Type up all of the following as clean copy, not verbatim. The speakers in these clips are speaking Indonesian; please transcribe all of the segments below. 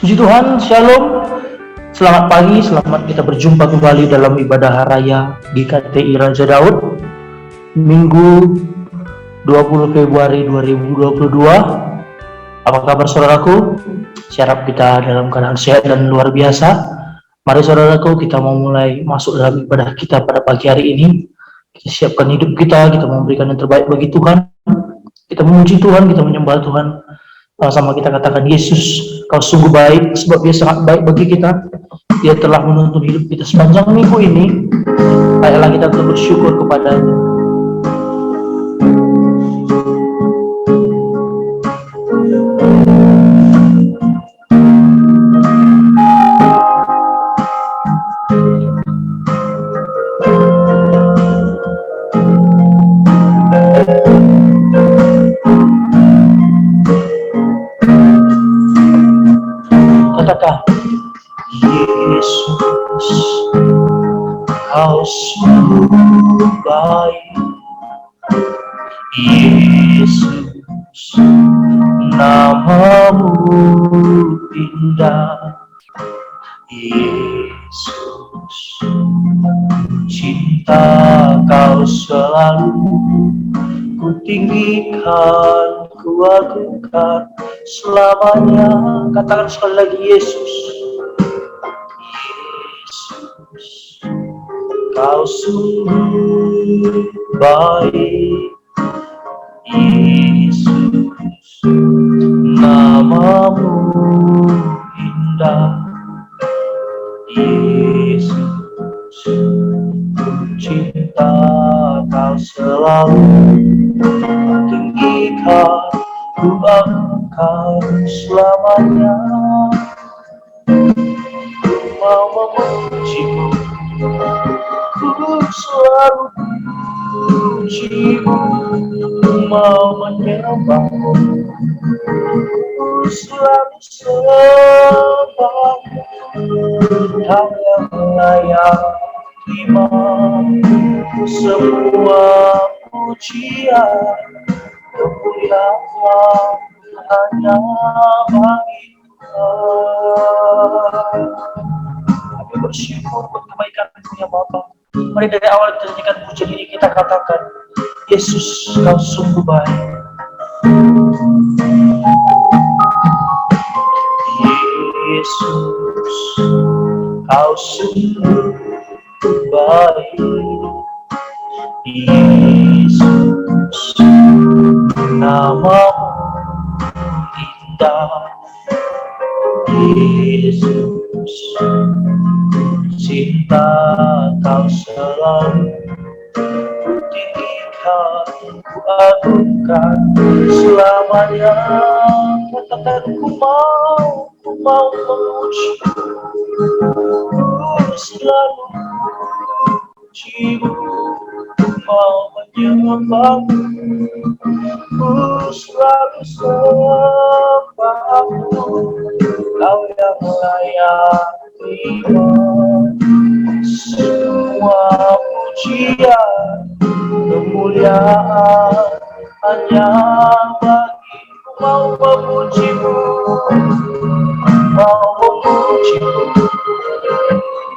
Puji Tuhan, Shalom. Selamat pagi, selamat kita berjumpa kembali dalam ibadah raya GKTI Raja Daud, Minggu 20 Februari 2022. Apa kabar saudaraku? Saya harap kita dalam keadaan sehat dan luar biasa. Mari saudaraku, kita mau mulai masuk dalam ibadah kita pada pagi hari ini. Kita siapkan hidup kita memberikan yang terbaik bagi Tuhan. Kita memuji Tuhan, kita menyembah Tuhan. Sama kita katakan, Yesus, kau sungguh baik, sebab dia sangat baik bagi kita. Dia telah menuntun hidup kita sepanjang minggu ini. Ayolah kita bersyukur kepada-Nya. Katakan, Yesus, kau sungguh baik. Yesus, namamu indah. Yesus, cinta kau selalu ku tinggikan, ku agungkan selamanya. Katakan sekali lagi, Yesus. Yesus, kau sungguh baik. Yesus, namamu indah. Yesus, cinta kau selalu tinggikan, ku agungkan selamanya. Ku mau memujimu, ku selalu memujimu. Ku mau menyembahmu, ku selalu sembahmu. Kau yang layak terima semua pujian, kemuliaan hanya bagi Tuhan. Kami bersyukur buat kebaikan-Mu ya Bapa. Mari dari awal kita nyanyikan pujian ini, kita katakan, Yesus, kau sungguh baik. Yesus, kau sungguh baik. Yesus, namamu indah. Yesus, cinta kau selalu ku tinggikan, ku agungkan selamanya. Katakan, ku mau memuji, ku selalu memujimu. Ku mau menyembahmu, ku selalu sembahmu. Kau yang layak terima semua pujian, kemuliaan hanya bagi-Mu. Mau memujimu, mau memujimu,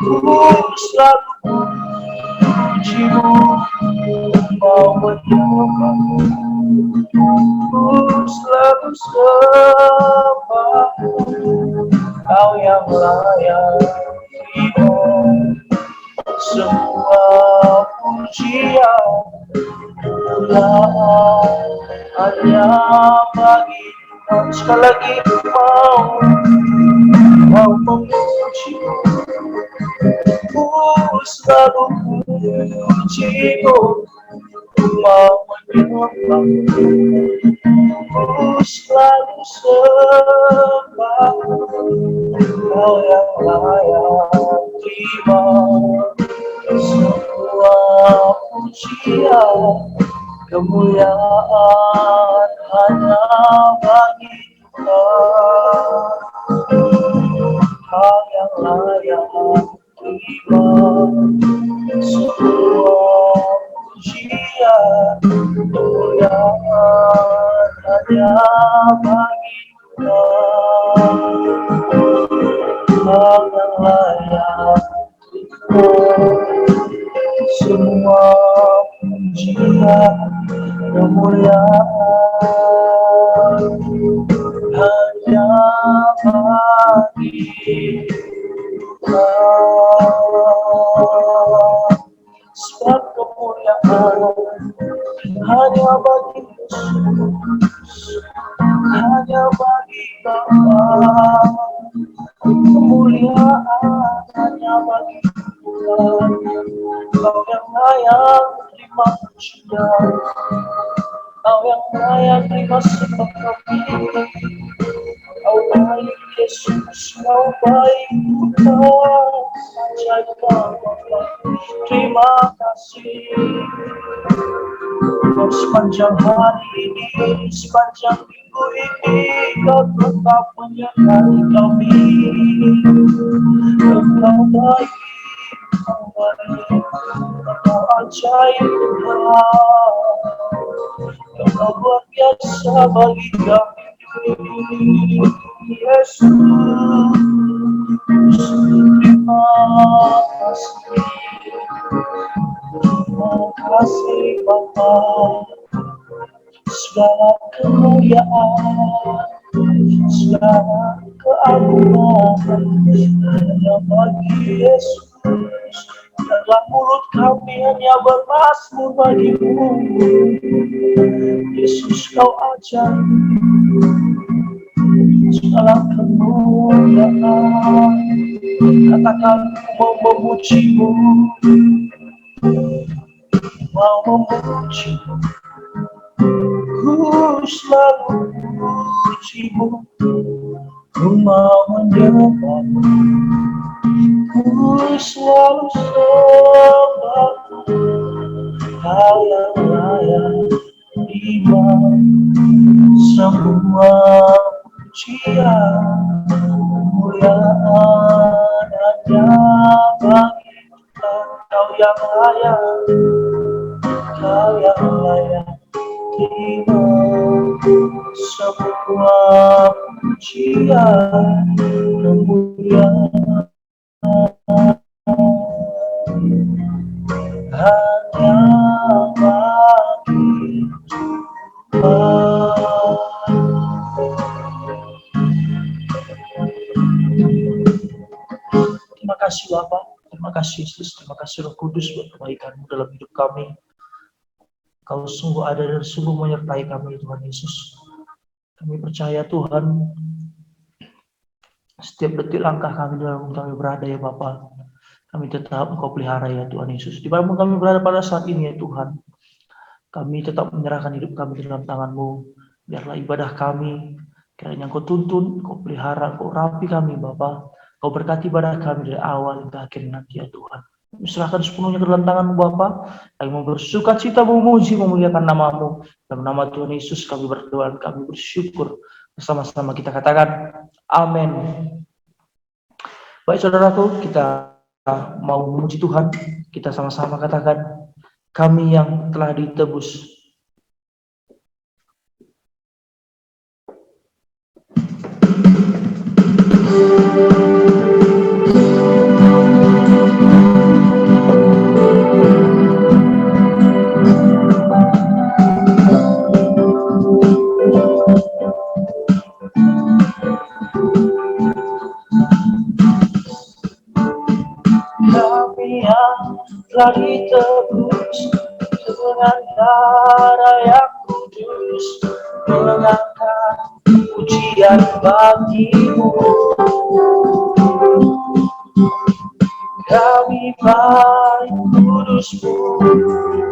ku selalu memujimu. Mau menyembahmu, ku selalu sembahmu. Kau yang layak terima semua pujian, kemuliaan hanya bagi Tuhan. Sekali lagi, ku mau memujimu, ku selalu memujimu. Ku mau menyembahmu, ku selalu sembahmu. Kau yang layak terima semua pujian, kemuliaan hanya bagi Tuhan. Kau yang layak terima semua pujian, kemuliaan hanya bagi Tuhan. semua pujian kemuliaan hanya bagi Tuhan. Sebab kemuliaan hanya bagi Yesus, hanya bagi Bapa. Kemuliaan hanya bagi Tuhan. Kau yang layak terima pujian, Kau yang layak terima sembah kami. Kau baik Yesus, Kau baik Tuhan, ajaib Bapa. Terima kasih. Dan sepanjang hari ini, sepanjang minggu ini, Kau tetap menyertai kami. Kau baik, Kau baik, Kau ajaib Tuhan. Kau luar biasa bagi kami, Yesus. Terima kasih. Terima kasih Bapa, segala kemuliaan, segala keagungan hanya bagi Yesus. Dalam mulut kami hanya bermazmur bagimu, Yesus Kau ajaib. Segala kemuliaan, katakan mau memujimu, mau memujimu, ku selalu memujimu, ku mau menyembahmu, ku selalu sembah. Kau yang layak terima semua pujian kemuliaan hanya bagi Tuhan. Kau yang layak, Kau yang layak terima semua pujian kemuliaan hanya bagi Tuhan. Terima kasih Bapa, terima kasih Yesus, terima kasih Roh Kudus buat kebaikan-Mu dalam hidup kami. Kau sungguh ada dan sungguh menyertai kami Tuhan Yesus. Kami percaya Tuhan, setiap detik langkah kami dalam kami berada ya Bapa, kami tetap Engkau pelihara ya Tuhan Yesus. Di mana kami berada pada saat ini ya Tuhan, kami tetap menyerahkan hidup kami dalam tangan-Mu. Biarlah ibadah kami, kiranya Engkau tuntun, Engkau pelihara, Engkau rapi kami Bapa. Kau berkati ibadah kami dari awal hingga akhir nanti ya Tuhan. Kami serahkan sepenuhnya ke dalam tangan-Mu Bapa. Kami mau bersuka cita, memuji, memuliakan nama-Mu. Dalam nama Tuhan Yesus kami berdoa, kami bersyukur. Bersama-sama kita katakan, amin. Baik saudaraku, kita mau memuji Tuhan. Kita sama-sama katakan, kami yang telah ditebus. Kami yang telah ditebus dengan darah yang kudus, mengangkat pujian bagi-Mu. Kami baik kudus-Mu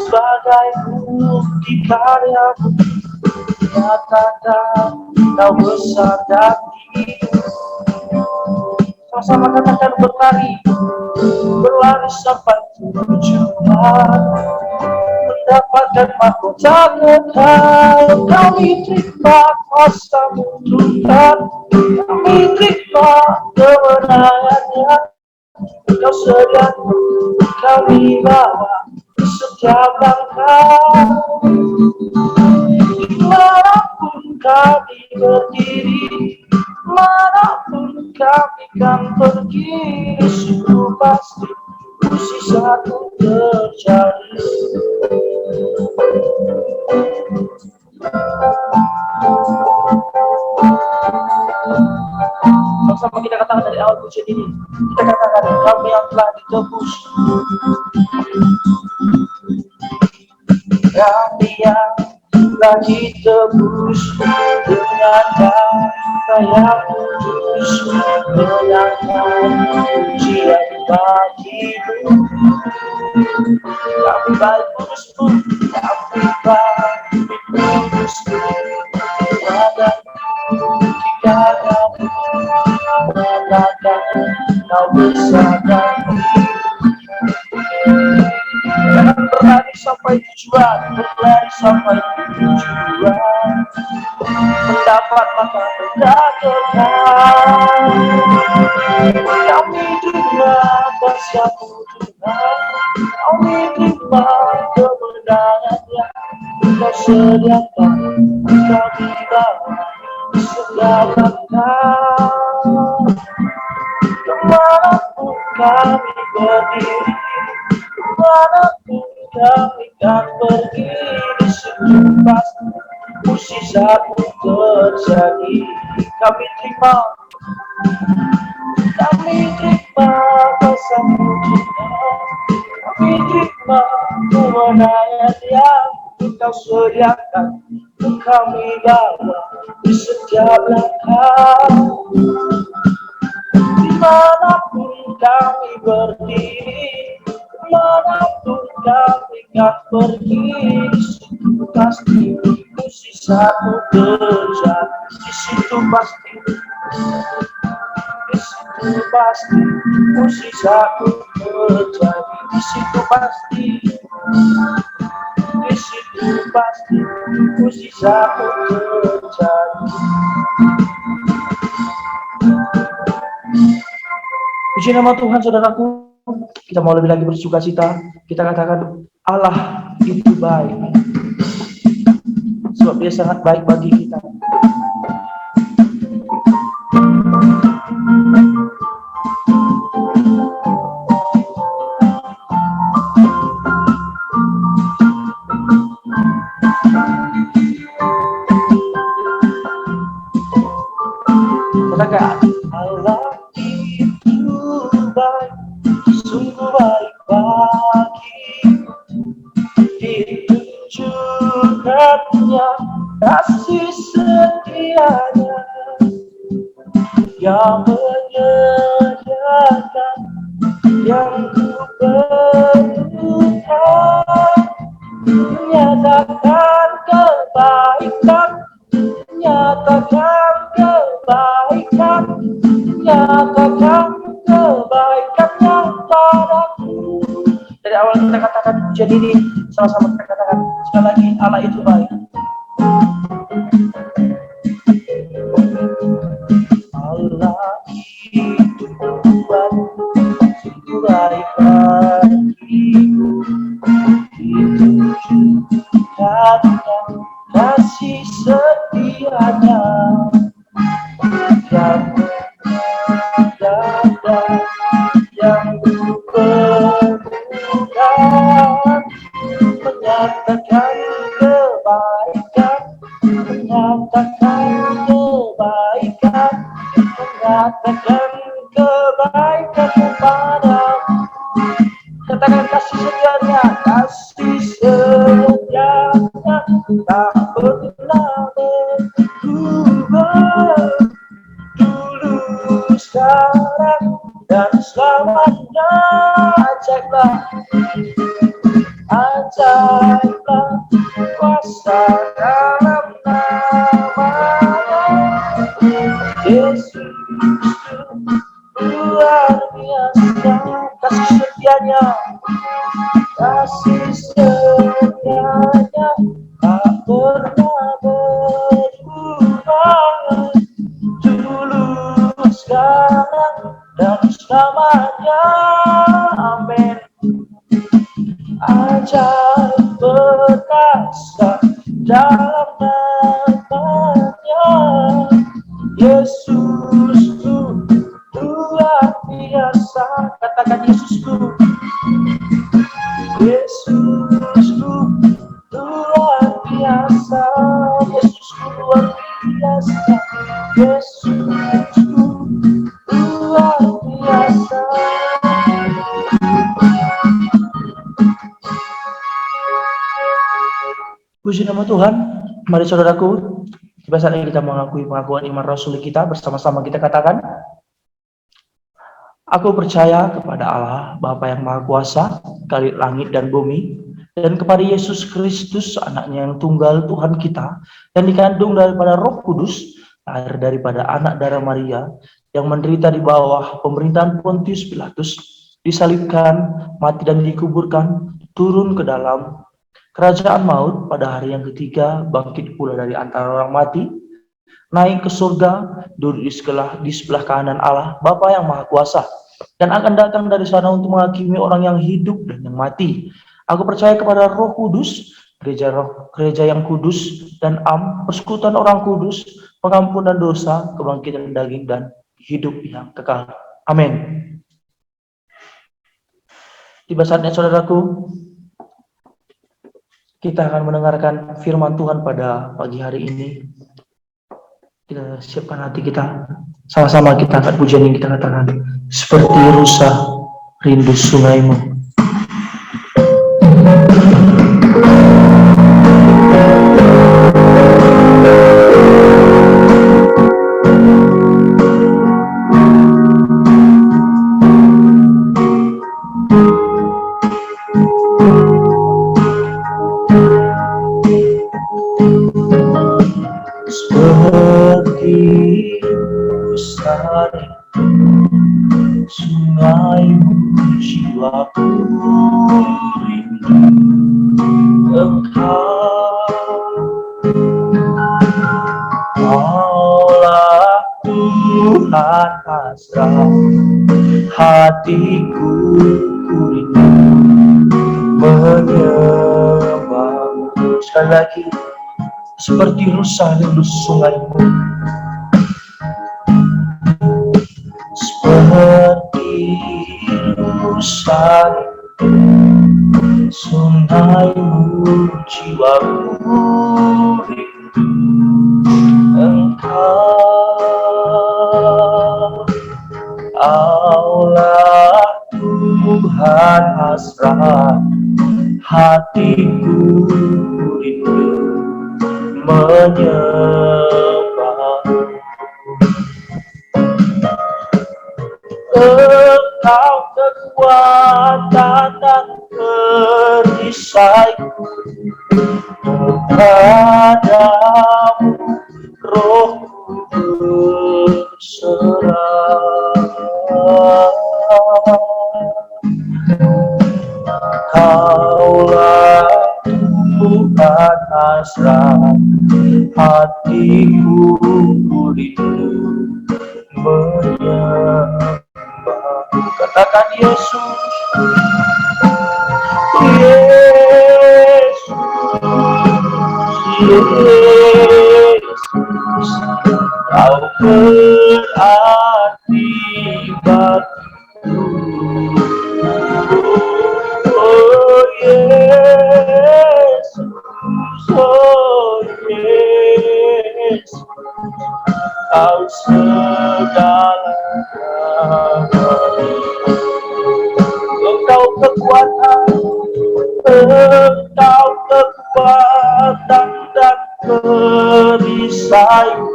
sebagai bukti karya-Mu. Nyatakan Kau besar dan hidup. Sama-sama katakan berlari sampai tujuan, mendapatkan mahkota kekal. Kami terima kuasa-Mu Tuhan, kami terima kemenangannya. Kau sediakan kami bawa setiap langkah. Dimanapun kami berdiri, manapun kami kan pergi, sungguh pasti ku mujizatmu terjadi. Sama kita katakan dari awal pujian ini, kita katakan kami yang telah ditebus, kami yang telah ditebus dengan darah yang kudus, menangkan pujian bagimu. Kami baik kudusmu, kami baik kudusmu, padamu mengatakan kau bersama. Jangan berlari sampai tujuan, berlari sampai tujuan, mendapat maka mendapatkan. Kami terima kasih-Mu Tuhan, kami terima kemenangan yang Kau sediakan, kami bawa segala langkah. Kemanapun kami berdiri, kemanapun kami akan pergi, di situ pasti mujizatmu terjadi. Kami terima kasih-Mu Tuhan, kami terima kemenangan yang Kau sediakan, kami bawa di setiap langkah. Dimanapun kami berdiri, dimanapun kami akan pergi, di situ pasti mujizatmu terjadi. Di situ pasti mujizatmu terjadi. Di situ pasti mujizatmu terjadi. Puji nama Tuhan, saudaraku. Kita mau lebih lagi bersuka cita. Kita katakan Allah itu baik, sebab Dia sangat baik bagi kita. Katakan Allah itu baik, sungguh baik bagiku. Ditunjukkannya kasih setianya yang menyediakan yang ku perlukan, menyatakan kebaikan, menyatakan kebaikan, menyatakan kebaikannya padaku. Dari awal kita katakan pujian ini, sama-sama kita katakan sekali lagi, Allah itu baik. Allah itu baik, sungguh baik bagiku. Ditunjukkannya kasih setianya yang mendadak, yang ku perlukan, menyatakan kebaikan, menyatakan kebaikan, menyatakan kebaikan padaku. Katakan kasih setianya, kasih setianya tak pernah berubah, dulu, sekarang, dan selamanya. Ajaiblah kuasa dalam nama-Nya. Yesus luar biasa, kasih setianya tak pernah berubah, dulu, sekarang, dan selamanya. Amin. Ajaib perkasa dalam nama-Nya. Yesusku luar biasa. Katakan Yesusku Yesusku luar biasa, Yesusku luar biasa, Yesusku luar biasa. Puji nama Tuhan. Mari saudaraku, biasanya kita mengakui pengakuan iman Rasul kita, bersama-sama kita katakan, aku percaya kepada Allah, Bapa yang Maha Kuasa, Khalid langit dan bumi, dan kepada Yesus Kristus, anaknya yang tunggal Tuhan kita, dan dikandung daripada Roh Kudus, lahir daripada anak darah Maria, yang menderita di bawah pemerintahan Pontius Pilatus, disalibkan, mati dan dikuburkan, turun ke dalam kerajaan maut, pada hari yang ketiga bangkit pula dari antara orang mati, naik ke surga, duduk di sebelah kanan Allah, Bapa yang Maha Kuasa, dan akan datang dari sana untuk menghakimi orang yang hidup dan yang mati. Aku percaya kepada Roh Kudus, gereja yang kudus dan persekutuan orang kudus, pengampunan dosa, kebangkitan daging, dan hidup yang kekal. Amin. Tiba saatnya saudaraku, kita akan mendengarkan firman Tuhan pada pagi hari ini. Kita siapkan hati kita, sama-sama kita akan pujian yang kita katakan, seperti rusa rindu sungaimu. Sungaimu jiwaku rindu Engkau, Allah Tuhan hasrat hatiku rindu menyembahmu. Sekali lagi, seperti rusa rindu sungaimu, seperti rusa sungaimu jiwaku rindu Engkau, Allah Tuhan hasrat hatiku rindu menyembahmu. Engkau kekuatan dan perisaiku, kepadamu rohku berserah. Kaulah Tuhan hasrat hatiku rindu menyembah. Katakan Yesus, Yesus, Yesus, Kau berarti bagiku. Oh Yesus, oh Yesus, Kau segalanya. Engkau kekuatan, Engkau kekuatan dan perisaiku,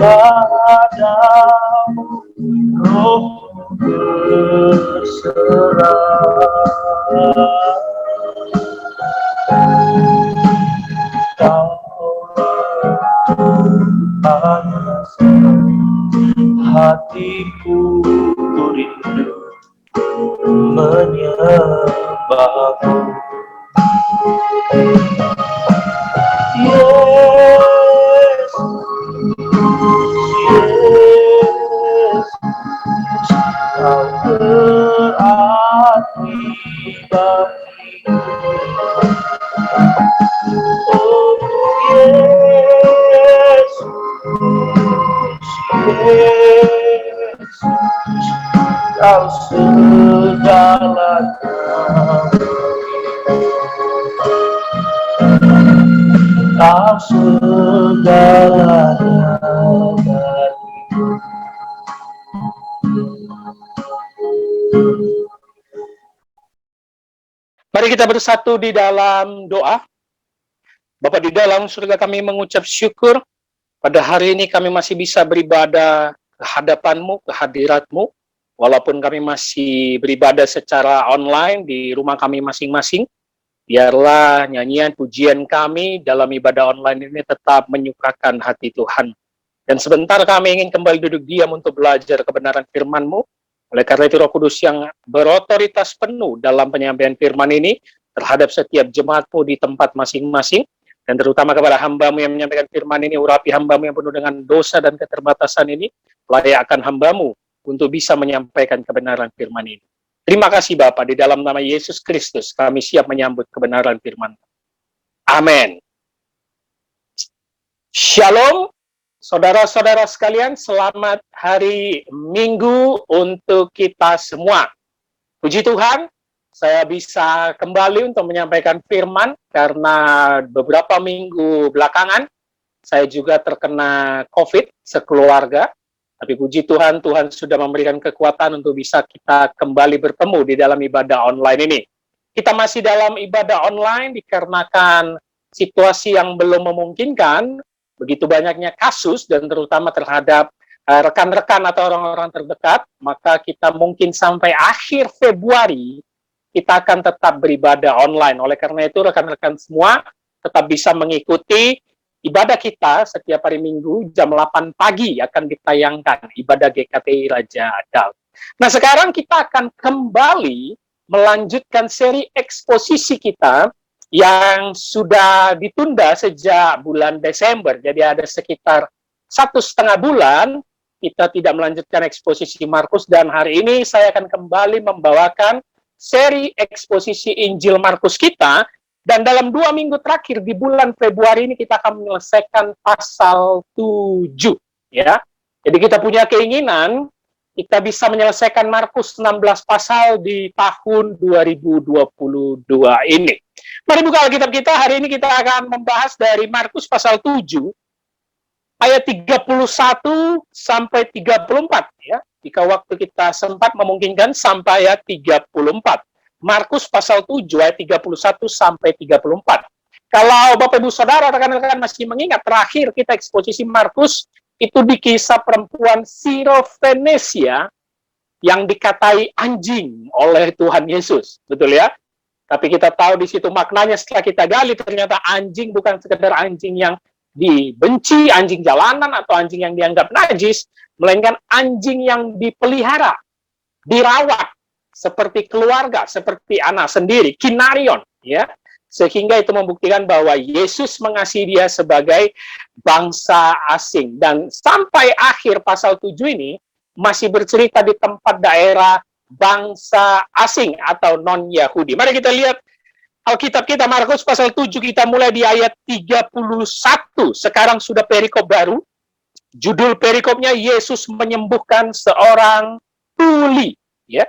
kepadamu rohku berserah. Hatiku rindu menyembahmu. Yesus, Yesus, Kau berarti bagiku. Oh Yesus, Yesus, Kau segalanya. Kau segalanya bagiku. Mari kita bersatu di dalam doa. Bapa di dalam surga, kami mengucap syukur pada hari ini kami masih bisa beribadah ke hadapan-Mu, ke hadirat-Mu, walaupun kami masih beribadah secara online di rumah kami masing-masing. Biarlah nyanyian pujian kami dalam ibadah online ini tetap menyukakan hati Tuhan. Dan sebentar kami ingin kembali duduk diam untuk belajar kebenaran firman-Mu. Oleh karena itu Roh Kudus yang berotoritas penuh dalam penyampaian firman ini terhadap setiap jemaat-Mu di tempat masing-masing, dan terutama kepada hamba-Mu yang menyampaikan firman ini, urapi hamba-Mu yang penuh dengan dosa dan keterbatasan ini, layakkan hamba-Mu untuk bisa menyampaikan kebenaran firman ini. Terima kasih Bapa, di dalam nama Yesus Kristus kami siap menyambut kebenaran firman. Amin. Shalom, saudara-saudara sekalian, selamat hari Minggu untuk kita semua. Puji Tuhan, saya bisa kembali untuk menyampaikan firman karena beberapa minggu belakangan saya juga terkena COVID sekeluarga. Tapi puji Tuhan, Tuhan sudah memberikan kekuatan untuk bisa kita kembali bertemu di dalam ibadah online ini. Kita masih dalam ibadah online dikarenakan situasi yang belum memungkinkan, begitu banyaknya kasus dan terutama terhadap rekan-rekan atau orang-orang terdekat, maka kita mungkin sampai akhir Februari kita akan tetap beribadah online. Oleh karena itu, rekan-rekan semua tetap bisa mengikuti ibadah kita setiap hari Minggu jam 8 pagi akan ditayangkan ibadah GKTI Raja Daud. Nah, sekarang kita akan kembali melanjutkan seri eksposisi kita yang sudah ditunda sejak bulan Desember. Jadi ada sekitar 1,5 bulan kita tidak melanjutkan eksposisi Markus, dan hari ini saya akan kembali membawakan seri eksposisi Injil Markus kita, dan dalam 2 minggu terakhir di bulan Februari ini kita akan menyelesaikan pasal 7 ya. Jadi kita punya keinginan kita bisa menyelesaikan Markus 16 pasal di tahun 2022 ini. Mari buka Alkitab kita. Hari ini kita akan membahas dari Markus pasal 7 ayat 31 sampai 34 ya. Jika waktu kita sempat memungkinkan sampai ayat 34. Markus pasal 7 ayat 31 sampai 34. Kalau Bapak Ibu Saudara, rekan-rekan masih mengingat, terakhir kita eksposisi Markus itu di kisah perempuan Sirofenesia yang dikatai anjing oleh Tuhan Yesus. Betul ya? Tapi kita tahu di situ maknanya setelah kita gali, ternyata anjing bukan sekedar anjing yang dibenci, anjing jalanan atau anjing yang dianggap najis, melainkan anjing yang dipelihara, dirawat seperti keluarga, seperti anak sendiri, kinarion, ya. Sehingga itu membuktikan bahwa Yesus mengasihi dia sebagai bangsa asing. Dan sampai akhir pasal 7 ini masih bercerita di tempat daerah bangsa asing atau non-Yahudi. Mari kita lihat Alkitab kita, Markus pasal 7, kita mulai di ayat 31. Sekarang sudah perikop baru. Judul perikopnya Yesus menyembuhkan seorang tuli. Ya.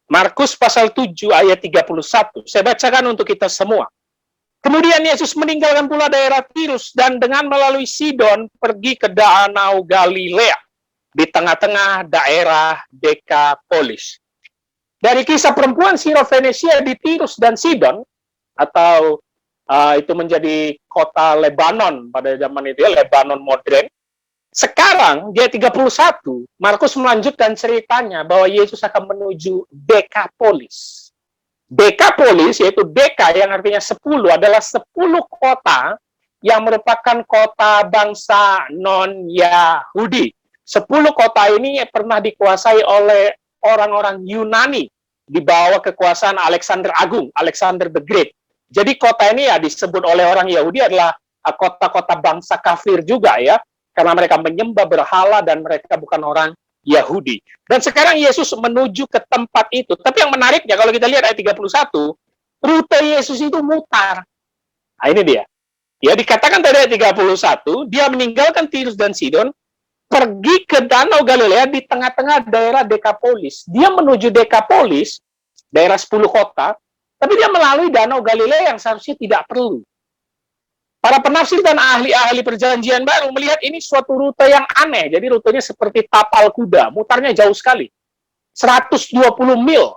Markus pasal 7 ayat 31. Saya bacakan untuk kita semua. Kemudian Yesus meninggalkan pula daerah Tirus dan dengan melalui Sidon pergi ke Danau Galilea di tengah-tengah daerah Dekapolis. Dari kisah perempuan Sirofenesia di Tirus dan Sidon, atau itu menjadi kota Lebanon pada zaman itu ya, Lebanon modern. Sekarang dia 31, Markus melanjutkan ceritanya bahwa Yesus akan menuju Dekapolis. Dekapolis, yaitu Deka yang artinya 10, adalah 10 kota yang merupakan kota bangsa non-Yahudi. 10 kota ini pernah dikuasai oleh orang-orang Yunani di bawah kekuasaan Alexander Agung, Alexander the Great. Jadi kota ini ya disebut oleh orang Yahudi adalah kota-kota bangsa kafir juga ya, karena mereka menyembah berhala dan mereka bukan orang Yahudi. Dan sekarang Yesus menuju ke tempat itu. Tapi yang menariknya kalau kita lihat ayat 31, rute Yesus itu mutar. Nah ini dia. Ya dikatakan tadi ayat 31, dia meninggalkan Tirus dan Sidon, pergi ke Danau Galilea di tengah-tengah daerah Dekapolis. Dia menuju Dekapolis, daerah 10 kota, Tapi dia melalui Danau Galilea yang seharusnya tidak perlu. Para penafsir dan ahli-ahli perjanjian baru melihat ini suatu rute yang aneh. Jadi rutenya seperti tapal kuda, mutarnya jauh sekali. 120 mil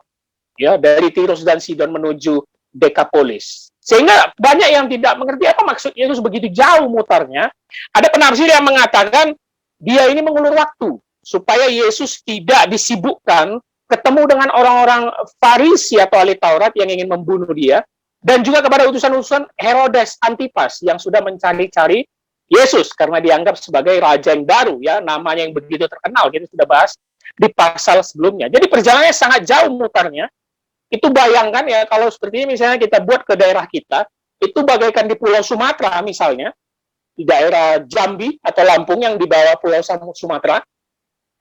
ya dari Tirus dan Sidon menuju Dekapolis. Sehingga banyak yang tidak mengerti apa maksud Yesus begitu jauh mutarnya. Ada penafsir yang mengatakan dia ini mengulur waktu supaya Yesus tidak disibukkan ketemu dengan orang-orang Farisi atau ahli Taurat yang ingin membunuh dia, dan juga kepada utusan-utusan Herodes Antipas yang sudah mencari-cari Yesus karena dianggap sebagai raja yang baru, ya, namanya yang begitu terkenal. Kita sudah bahas di pasal sebelumnya. Jadi perjalanannya sangat jauh mutarnya. Itu bayangkan ya, kalau seperti ini misalnya kita buat ke daerah kita, itu bagaikan di Pulau Sumatera misalnya, di daerah Jambi atau Lampung yang di bawah Pulau Sumatera,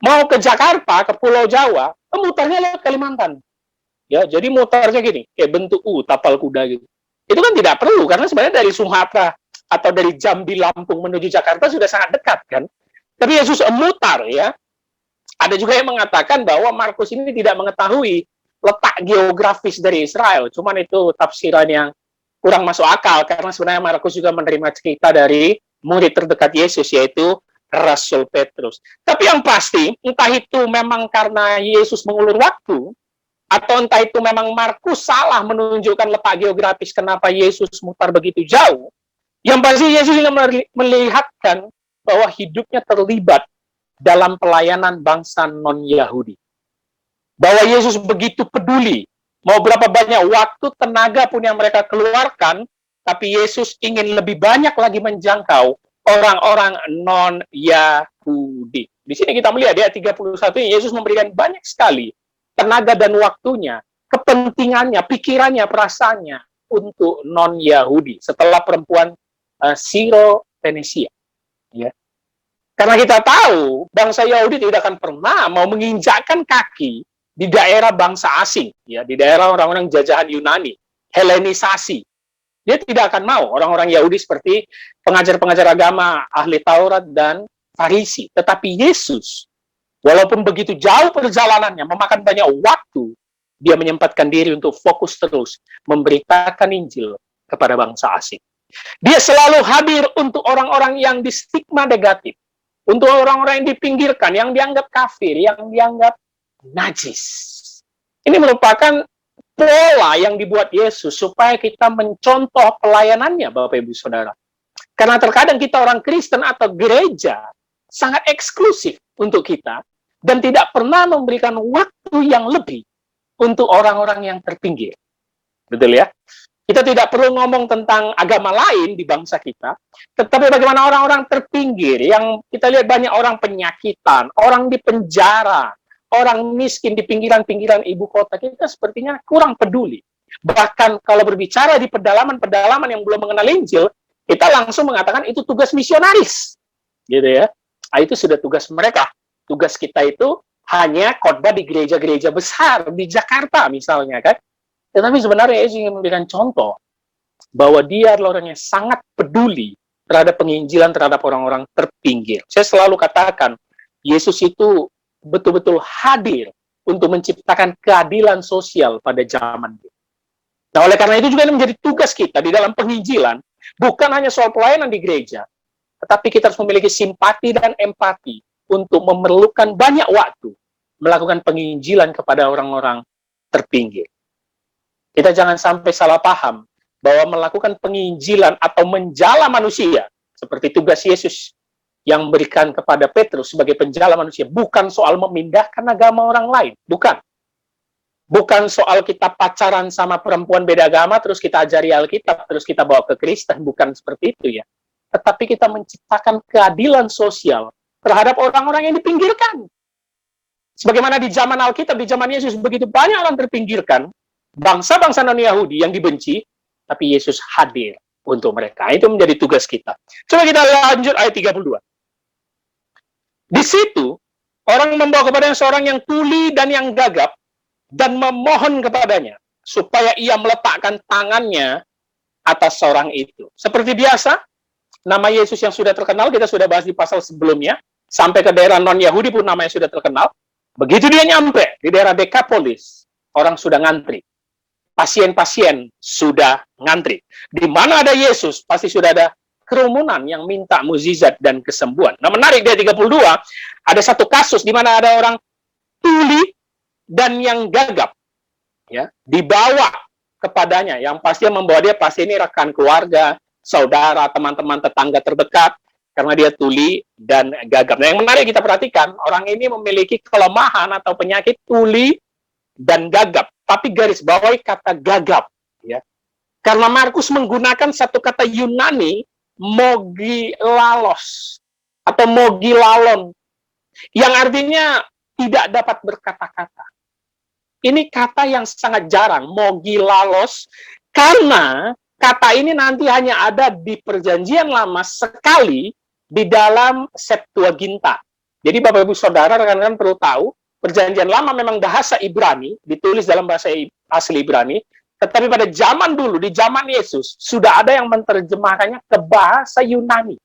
mau ke Jakarta, ke Pulau Jawa, mutarnya lewat Kalimantan. Ya, jadi mutarnya gini, kayak bentuk tapal kuda gitu. Itu kan tidak perlu, karena sebenarnya dari Sumatera atau dari Jambi, Lampung menuju Jakarta sudah sangat dekat kan. Tapi Yesus mutar ya. Ada juga yang mengatakan bahwa Markus ini tidak mengetahui letak geografis dari Israel. Cuman itu tafsiran yang kurang masuk akal, karena sebenarnya Markus juga menerima cerita dari murid terdekat Yesus, yaitu Rasul Petrus. Tapi yang pasti, entah itu memang karena Yesus mengulur waktu, atau entah itu memang Markus salah menunjukkan letak geografis kenapa Yesus mutar begitu jauh, yang pasti Yesus ingin melihatkan bahwa hidupnya terlibat dalam pelayanan bangsa non-Yahudi. Bahwa Yesus begitu peduli, mau berapa banyak waktu, tenaga pun yang mereka keluarkan, tapi Yesus ingin lebih banyak lagi menjangkau orang-orang non-Yahudi. Di sini kita melihat di ayat 31, Yesus memberikan banyak sekali tenaga dan waktunya, kepentingannya, pikirannya, perasaannya untuk non-Yahudi setelah perempuan Siro-Fenisia. Ya. Karena kita tahu bangsa Yahudi tidak akan pernah mau menginjakkan kaki di daerah bangsa asing, ya, di daerah orang-orang jajahan Yunani, Helenisasi. Dia tidak akan mau orang-orang Yahudi seperti pengajar-pengajar agama, ahli Taurat dan Farisi. Tetapi Yesus, walaupun begitu jauh perjalanannya, memakan banyak waktu, dia menyempatkan diri untuk fokus terus memberitakan Injil kepada bangsa asing. Dia selalu hadir untuk orang-orang yang distigma negatif, untuk orang-orang yang dipinggirkan, yang dianggap kafir, yang dianggap najis. Ini merupakan pola yang dibuat Yesus supaya kita mencontoh pelayanannya, Bapak Ibu Saudara. Karena terkadang kita orang Kristen atau gereja sangat eksklusif untuk kita dan tidak pernah memberikan waktu yang lebih untuk orang-orang yang terpinggir. Betul ya? Kita tidak perlu ngomong tentang agama lain di bangsa kita, tetapi bagaimana orang-orang terpinggir, yang kita lihat banyak orang penyakitan, orang di penjara, orang miskin di pinggiran-pinggiran ibu kota, kita sepertinya kurang peduli. Bahkan kalau berbicara di pedalaman-pedalaman yang belum mengenal Injil, kita langsung mengatakan itu tugas misionaris. Gitu ya. Nah, itu sudah tugas mereka. Tugas kita itu hanya khotbah di gereja-gereja besar, di Jakarta misalnya kan. Tetapi sebenarnya Yesus ingin memberikan contoh bahwa dia adalah orang yang sangat peduli terhadap penginjilan terhadap orang-orang terpinggir. Saya selalu katakan, Yesus itu betul-betul hadir untuk menciptakan keadilan sosial pada zaman itu. Nah, oleh karena itu juga ini menjadi tugas kita di dalam penginjilan, bukan hanya soal pelayanan di gereja, tetapi kita harus memiliki simpati dan empati untuk memerlukan banyak waktu melakukan penginjilan kepada orang-orang terpinggir. Kita jangan sampai salah paham bahwa melakukan penginjilan atau menjala manusia, seperti tugas Yesus yang memberikan kepada Petrus sebagai penjala manusia, bukan soal memindahkan agama orang lain, bukan. Bukan soal kita pacaran sama perempuan beda agama, terus kita ajari Alkitab, terus kita bawa ke Kristen, bukan seperti itu ya. Tetapi kita menciptakan keadilan sosial terhadap orang-orang yang dipinggirkan. Sebagaimana di zaman Alkitab, di zaman Yesus, begitu banyak orang terpinggirkan, bangsa-bangsa non-Yahudi yang dibenci, tapi Yesus hadir untuk mereka. Itu menjadi tugas kita. Coba kita lanjut ayat 32. Di situ, orang membawa kepadanya seorang yang tuli dan yang gagap, dan memohon kepadanya, supaya ia meletakkan tangannya atas seorang itu. Seperti biasa, nama Yesus yang sudah terkenal, kita sudah bahas di pasal sebelumnya, sampai ke daerah non-Yahudi pun namanya sudah terkenal. Begitu dia nyampe di daerah Dekapolis, orang sudah ngantri. pasien-pasien sudah ngantri. Di mana ada Yesus, pasti sudah ada kerumunan yang minta mukjizat dan kesembuhan. Nah, menarik di ayat 32, ada satu kasus di mana ada orang tuli dan yang gagap, ya, dibawa kepadanya. Yang pasti membawa dia pasti ini rekan keluarga, saudara, teman-teman, tetangga terdekat, karena dia tuli dan gagap. Nah, yang menarik kita perhatikan, orang ini memiliki kelemahan atau penyakit tuli dan gagap. Tapi garis bawahi kata gagap, ya. Karena Markus menggunakan satu kata Yunani, mogilalos atau mogilalon, yang artinya tidak dapat berkata-kata. Ini kata yang sangat jarang, mogilalos, karena kata ini nanti hanya ada di Perjanjian Lama sekali di dalam Septuaginta. Jadi Bapak Ibu Saudara, rekan-rekan perlu tahu, Perjanjian Lama memang bahasa Ibrani, ditulis dalam bahasa asli Ibrani, tetapi pada zaman dulu, di zaman Yesus, sudah ada yang menerjemahkannya ke bahasa Yunani.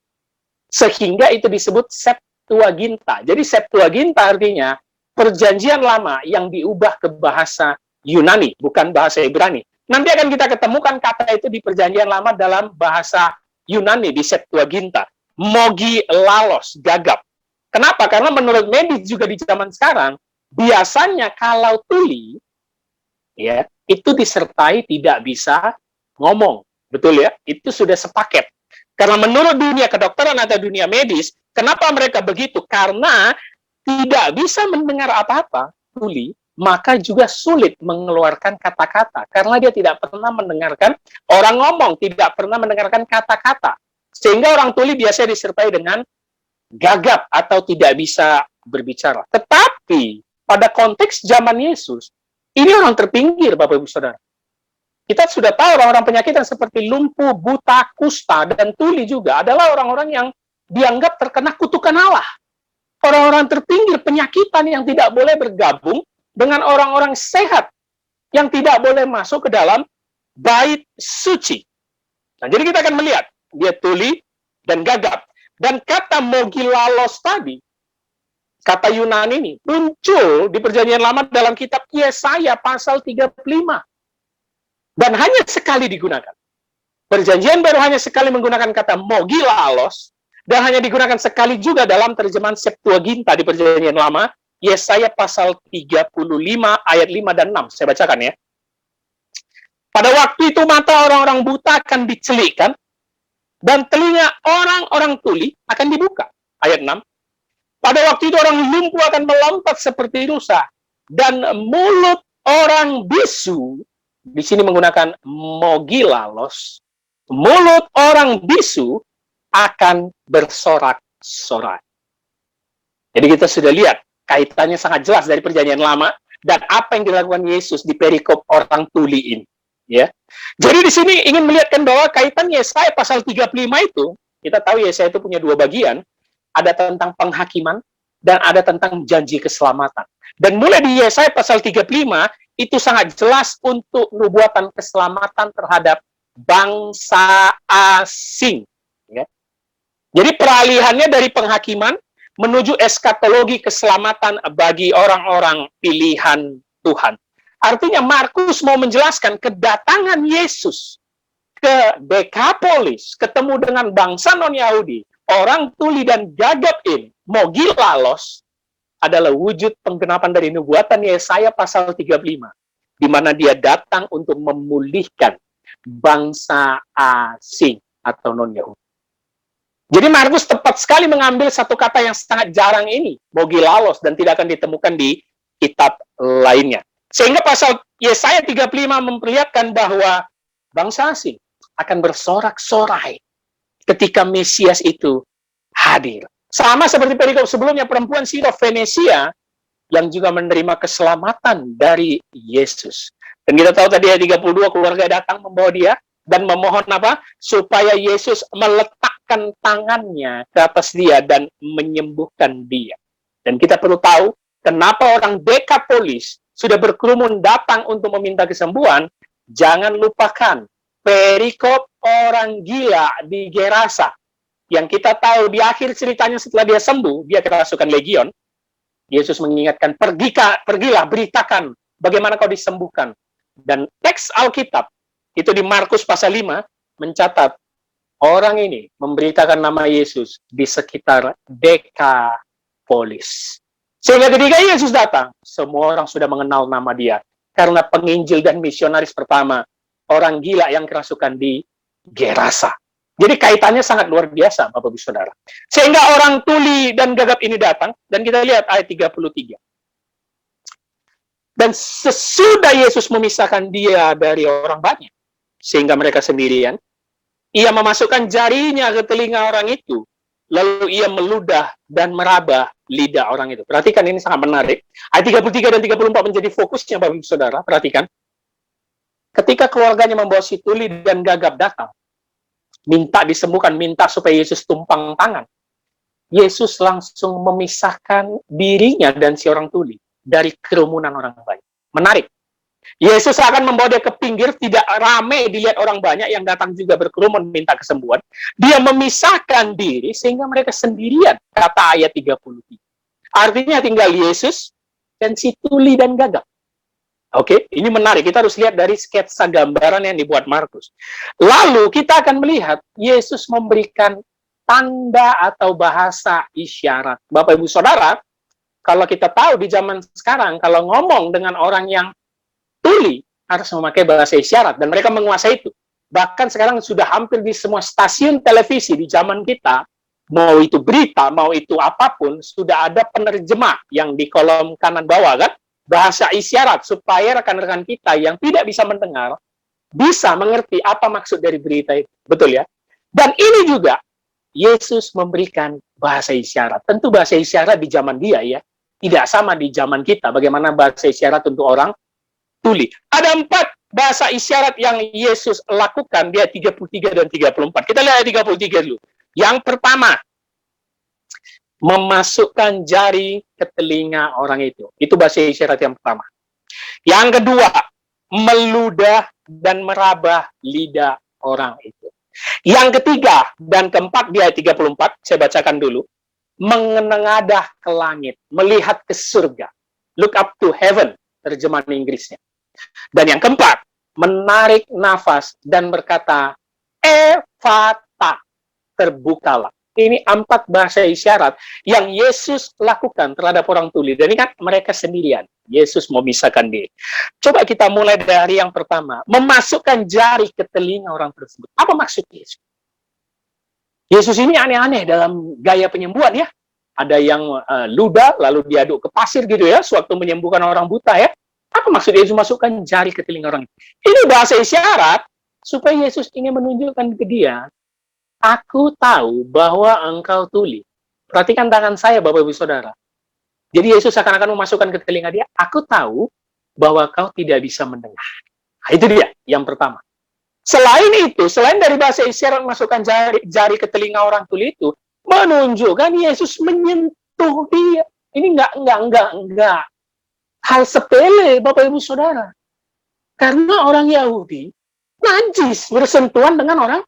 Sehingga itu disebut Septuaginta. Jadi Septuaginta artinya Perjanjian Lama yang diubah ke bahasa Yunani, bukan bahasa Ibrani. Nanti akan kita ketemukan kata itu di Perjanjian Lama dalam bahasa Yunani, di Septuaginta. Mogilalos, gagap. Kenapa? Karena menurut medis juga di zaman sekarang, biasanya kalau tuli, ya, itu disertai tidak bisa ngomong. Betul ya? Itu sudah sepaket. Karena menurut dunia kedokteran atau dunia medis, kenapa mereka begitu? Karena tidak bisa mendengar apa-apa, tuli, maka juga sulit mengeluarkan kata-kata. Karena dia tidak pernah mendengarkan orang ngomong, tidak pernah mendengarkan kata-kata. Sehingga orang tuli biasanya disertai dengan gagap atau tidak bisa berbicara. Tetapi pada konteks zaman Yesus, ini orang terpinggir, Bapak Ibu Saudara. Kita sudah tahu orang-orang penyakitan seperti lumpuh, buta, kusta, dan tuli juga adalah orang-orang yang dianggap terkena kutukan Allah. Orang-orang terpinggir, penyakitan yang tidak boleh bergabung dengan orang-orang sehat yang tidak boleh masuk ke dalam bait suci. Nah, jadi kita akan melihat, dia tuli dan gagap. Dan kata mogilalos tadi, kata Yunani ini muncul di Perjanjian Lama dalam kitab Yesaya pasal 35. Dan hanya sekali digunakan. Perjanjian Baru hanya sekali menggunakan kata mogilalos, dan hanya digunakan sekali juga dalam terjemahan Septuaginta di Perjanjian Lama, Yesaya pasal 35 ayat 5 dan 6. Saya bacakan ya. Pada waktu itu mata orang-orang buta akan dicelikkan, dan telinga orang-orang tuli akan dibuka. Ayat 6. Pada waktu itu orang lumpuh akan melompat seperti rusa, dan mulut orang bisu, di sini menggunakan mogilalos, mulut orang bisu akan bersorak-sorai. Jadi kita sudah lihat kaitannya sangat jelas dari Perjanjian Lama dan apa yang dilakukan Yesus di perikop orang tuli ini. Ya, jadi di sini ingin melihatkan bahwa kaitan Yesaya pasal 35 itu, kita tahu Yesaya itu punya dua bagian. Ada tentang penghakiman, dan ada tentang janji keselamatan. Dan mulai di Yesaya pasal 35, itu sangat jelas untuk nubuatan keselamatan terhadap bangsa asing. Ya. Jadi peralihannya dari penghakiman menuju eskatologi keselamatan bagi orang-orang pilihan Tuhan. Artinya Markus mau menjelaskan kedatangan Yesus ke Dekapolis, ketemu dengan bangsa non-Yahudi, orang tuli dan gagap ini, mogilalos, adalah wujud penggenapan dari nubuatan Yesaya pasal 35, di mana dia datang untuk memulihkan bangsa asing atau non-Yahudi. Jadi Markus tepat sekali mengambil satu kata yang sangat jarang ini, mogilalos, dan tidak akan ditemukan di kitab lainnya. Sehingga pasal Yesaya 35 memperlihatkan bahwa bangsa asing akan bersorak-sorai ketika Mesias itu hadir. Sama seperti perikop sebelumnya, perempuan Sirofenesia yang juga menerima keselamatan dari Yesus. Dan kita tahu tadi ayat 32, keluarga datang membawa dia dan memohon apa? Supaya Yesus meletakkan tangannya ke atas dia dan menyembuhkan dia. Dan kita perlu tahu kenapa orang Dekapolis sudah berkerumun datang untuk meminta kesembuhan. Jangan lupakan perikop orang gila di Gerasa. Yang kita tahu di akhir ceritanya setelah dia sembuh, dia kerasukan legion. Yesus mengingatkan, pergilah, beritakan bagaimana kau disembuhkan. Dan teks Alkitab itu di Markus pasal 5 mencatat orang ini memberitakan nama Yesus di sekitar Dekapolis. Sehingga ketika Yesus datang, semua orang sudah mengenal nama dia. Karena penginjil dan misionaris pertama, orang gila yang kerasukan di Gerasa. Jadi kaitannya sangat luar biasa, Bapak Ibu Saudara. Sehingga orang tuli dan gagap ini datang, dan kita lihat ayat 33. Dan sesudah Yesus memisahkan dia dari orang banyak, sehingga mereka sendirian, ia memasukkan jarinya ke telinga orang itu, lalu ia meludah dan meraba lidah orang itu. Perhatikan, ini sangat menarik. Ayat 33 dan 34 menjadi fokusnya, Bapak Ibu Saudara. Perhatikan. Ketika keluarganya membawa si tuli dan gagap datang, minta disembuhkan, minta supaya Yesus tumpang tangan, Yesus langsung memisahkan dirinya dan si orang tuli dari kerumunan orang banyak. Menarik. Yesus akan membawa dia ke pinggir, tidak ramai dilihat orang banyak yang datang juga berkerumun minta kesembuhan. Dia memisahkan diri sehingga mereka sendirian, kata ayat 33. Artinya tinggal Yesus dan si tuli dan gagap. Oke, ini menarik. Kita harus lihat dari sketsa gambaran yang dibuat Markus. Lalu kita akan melihat Yesus memberikan tanda atau bahasa isyarat. Bapak Ibu Saudara, kalau kita tahu di zaman sekarang, kalau ngomong dengan orang yang tuli, harus memakai bahasa isyarat, dan mereka menguasai itu. Bahkan sekarang sudah hampir di semua stasiun televisi di zaman kita, mau itu berita, mau itu apapun, sudah ada penerjemah yang di kolom kanan bawah, kan? Bahasa isyarat, supaya rekan-rekan kita yang tidak bisa mendengar, bisa mengerti apa maksud dari berita itu. Betul ya? Dan ini juga, Yesus memberikan bahasa isyarat. Tentu bahasa isyarat di zaman dia ya, tidak sama di zaman kita. Bagaimana bahasa isyarat untuk orang tuli. Ada 4 bahasa isyarat yang Yesus lakukan, dia 33 dan 34. Kita lihat 33 dulu. Yang pertama, memasukkan jari ke telinga orang itu. Itu bahasa isyarat yang pertama. Yang kedua, meludah dan meraba lidah orang itu. Yang ketiga dan keempat di ayat 34, saya bacakan dulu. Menengadah ke langit, melihat ke surga. Look up to heaven, terjemahan Inggrisnya. Dan yang keempat, menarik nafas dan berkata, Efata, terbukalah. Ini 4 bahasa isyarat yang Yesus lakukan terhadap orang tuli. Dan ini kan mereka sendirian. Yesus memisahkan diri. Coba kita mulai dari yang pertama. Memasukkan jari ke telinga orang tersebut. Apa maksud Yesus? Yesus ini aneh-aneh dalam gaya penyembuhan ya. Ada yang ludah, lalu diaduk ke pasir gitu ya, sewaktu menyembuhkan orang buta ya. Apa maksud Yesus masukkan jari ke telinga orang? Ini bahasa isyarat supaya Yesus ingin menunjukkan ke dia, aku tahu bahwa engkau tuli. Perhatikan tangan saya, Bapak Ibu Saudara. Jadi Yesus akan memasukkan ke telinga dia, aku tahu bahwa kau tidak bisa mendengar. Nah, itu dia, yang pertama. Selain itu, selain dari bahasa isyarat masukkan jari ke telinga orang tuli itu, menunjukkan Yesus menyentuh dia. Ini enggak hal sepele, Bapak Ibu Saudara. Karena orang Yahudi najis bersentuhan dengan orang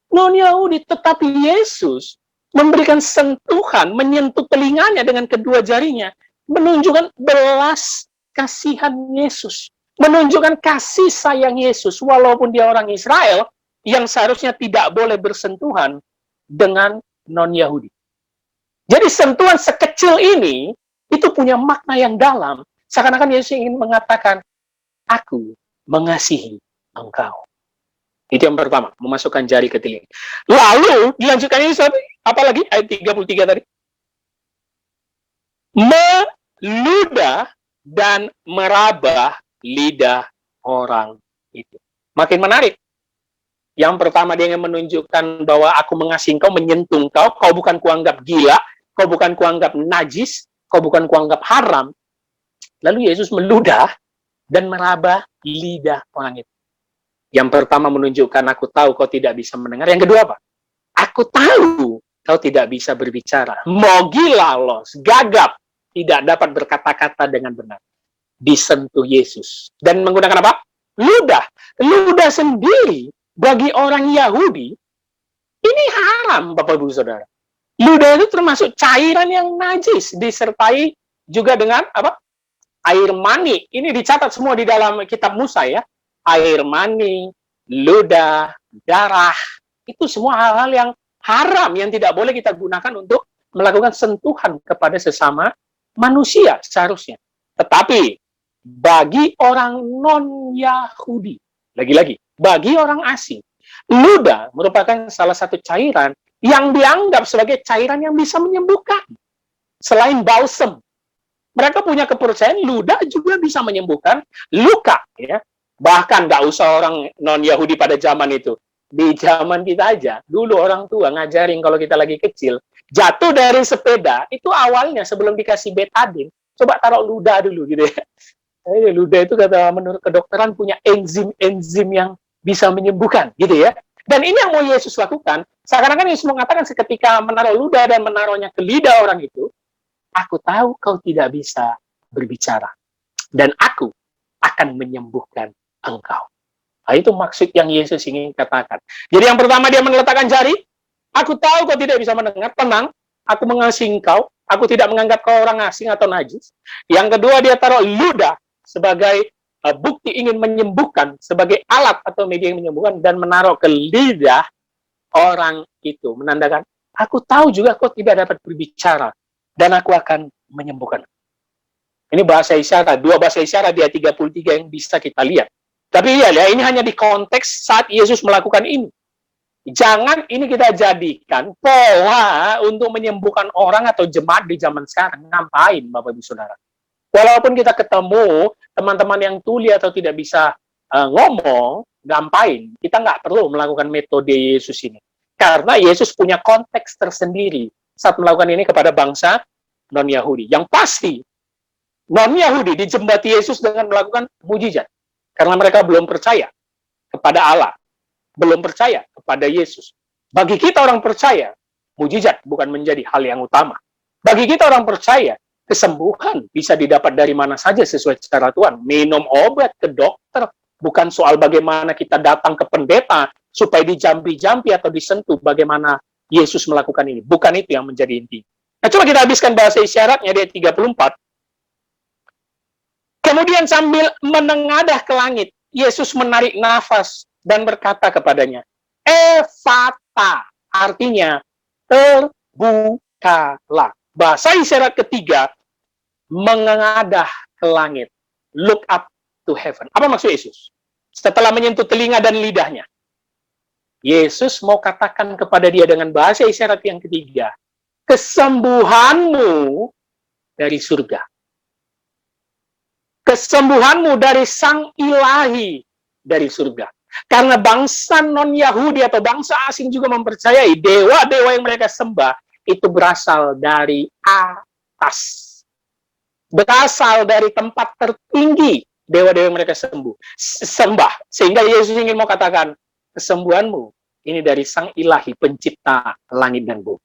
non-Yahudi, tetapi Yesus memberikan sentuhan, menyentuh telinganya dengan kedua jarinya, menunjukkan belas kasihan Yesus, menunjukkan kasih sayang Yesus, walaupun dia orang Israel, yang seharusnya tidak boleh bersentuhan dengan non-Yahudi. Jadi sentuhan sekecil ini, itu punya makna yang dalam, seakan-akan Yesus ingin mengatakan, aku mengasihi engkau. Itu yang pertama, memasukkan jari ke telinga. Lalu, dilanjutkan ini apa lagi? Ayat 33 tadi. Meludah dan meraba lidah orang itu. Makin menarik. Yang pertama, dia ingin menunjukkan bahwa aku mengasihi engkau, menyentuh engkau, kau bukan kuanggap gila, kau bukan kuanggap najis, kau bukan kuanggap haram. Lalu Yesus meludah dan meraba lidah orang itu. Yang pertama menunjukkan aku tahu kau tidak bisa mendengar. Yang kedua apa? Aku tahu kau tidak bisa berbicara. Mau gila loh, gagap, tidak dapat berkata-kata dengan benar. Disentuh Yesus. Dan menggunakan apa? Ludah. Ludah sendiri bagi orang Yahudi, ini haram, Bapak Ibu Saudara. Ludah itu termasuk cairan yang najis, disertai juga dengan apa? air mani, ini dicatat semua di dalam kitab Musa ya. Air mani, ludah, darah, itu semua hal-hal yang haram yang tidak boleh kita gunakan untuk melakukan sentuhan kepada sesama manusia seharusnya. Tetapi bagi orang non-Yahudi, lagi-lagi, bagi orang asing, ludah merupakan salah satu cairan yang dianggap sebagai cairan yang bisa menyembuhkan. Selain balsem, mereka punya kepercayaan ludah juga bisa menyembuhkan luka. Ya. Bahkan nggak usah orang non-Yahudi pada zaman itu. Di zaman kita aja, dulu orang tua ngajarin kalau kita lagi kecil, jatuh dari sepeda, itu awalnya sebelum dikasih betadin, coba taruh ludah dulu gitu ya. Ludah itu kata menurut kedokteran punya enzim-enzim yang bisa menyembuhkan gitu ya. Dan ini yang mau Yesus lakukan. Seakan-akan Yesus mengatakan seketika menaruh ludah dan menaruhnya ke lidah orang itu, aku tahu kau tidak bisa berbicara. Dan aku akan menyembuhkan engkau. Nah, itu maksud yang Yesus ingin katakan. Jadi yang pertama dia meletakkan jari, aku tahu kau tidak bisa mendengar, tenang, aku mengasihi engkau, aku tidak menganggap kau orang asing atau najis. Yang kedua dia taruh ludah sebagai bukti ingin menyembuhkan, sebagai alat atau media yang menyembuhkan, dan menaruh ke lidah orang itu, menandakan, aku tahu juga kau tidak dapat berbicara, dan aku akan menyembuhkan. Ini bahasa isyarat, dua bahasa isyarat di ayat 33 yang bisa kita lihat. Tapi ya, ini hanya di konteks saat Yesus melakukan ini. Jangan ini kita jadikan pola untuk menyembuhkan orang atau jemaat di zaman sekarang. Ngapain, Bapak Ibu Saudara? Walaupun kita ketemu teman-teman yang tuli atau tidak bisa ngomong, ngapain? Kita nggak perlu melakukan metode Yesus ini. Karena Yesus punya konteks tersendiri saat melakukan ini kepada bangsa non-Yahudi. Yang pasti, non-Yahudi dijembati Yesus dengan melakukan mujizat. Karena mereka belum percaya kepada Allah. Belum percaya kepada Yesus. Bagi kita orang percaya, mujizat bukan menjadi hal yang utama. Bagi kita orang percaya, kesembuhan bisa didapat dari mana saja sesuai cara Tuhan. Minum obat ke dokter, bukan soal bagaimana kita datang ke pendeta, supaya dijampi-jampi atau disentuh bagaimana Yesus melakukan ini. Bukan itu yang menjadi inti. Nah, coba kita habiskan bahasa isyaratnya di ayat 34. Kemudian sambil menengadah ke langit, Yesus menarik nafas dan berkata kepadanya, Ephata, artinya terbukalah. Bahasa isyarat ketiga, menengadah ke langit. Look up to heaven. Apa maksud Yesus? Setelah menyentuh telinga dan lidahnya, Yesus mau katakan kepada dia dengan bahasa isyarat yang ketiga, kesembuhanmu dari surga. Kesembuhanmu dari Sang Ilahi dari surga. Karena bangsa non-Yahudi atau bangsa asing juga mempercayai dewa-dewa yang mereka sembah itu berasal dari atas. Berasal dari tempat tertinggi dewa-dewa yang mereka sembah. Sehingga Yesus ingin mau katakan, kesembuhanmu ini dari Sang Ilahi, pencipta langit dan bumi.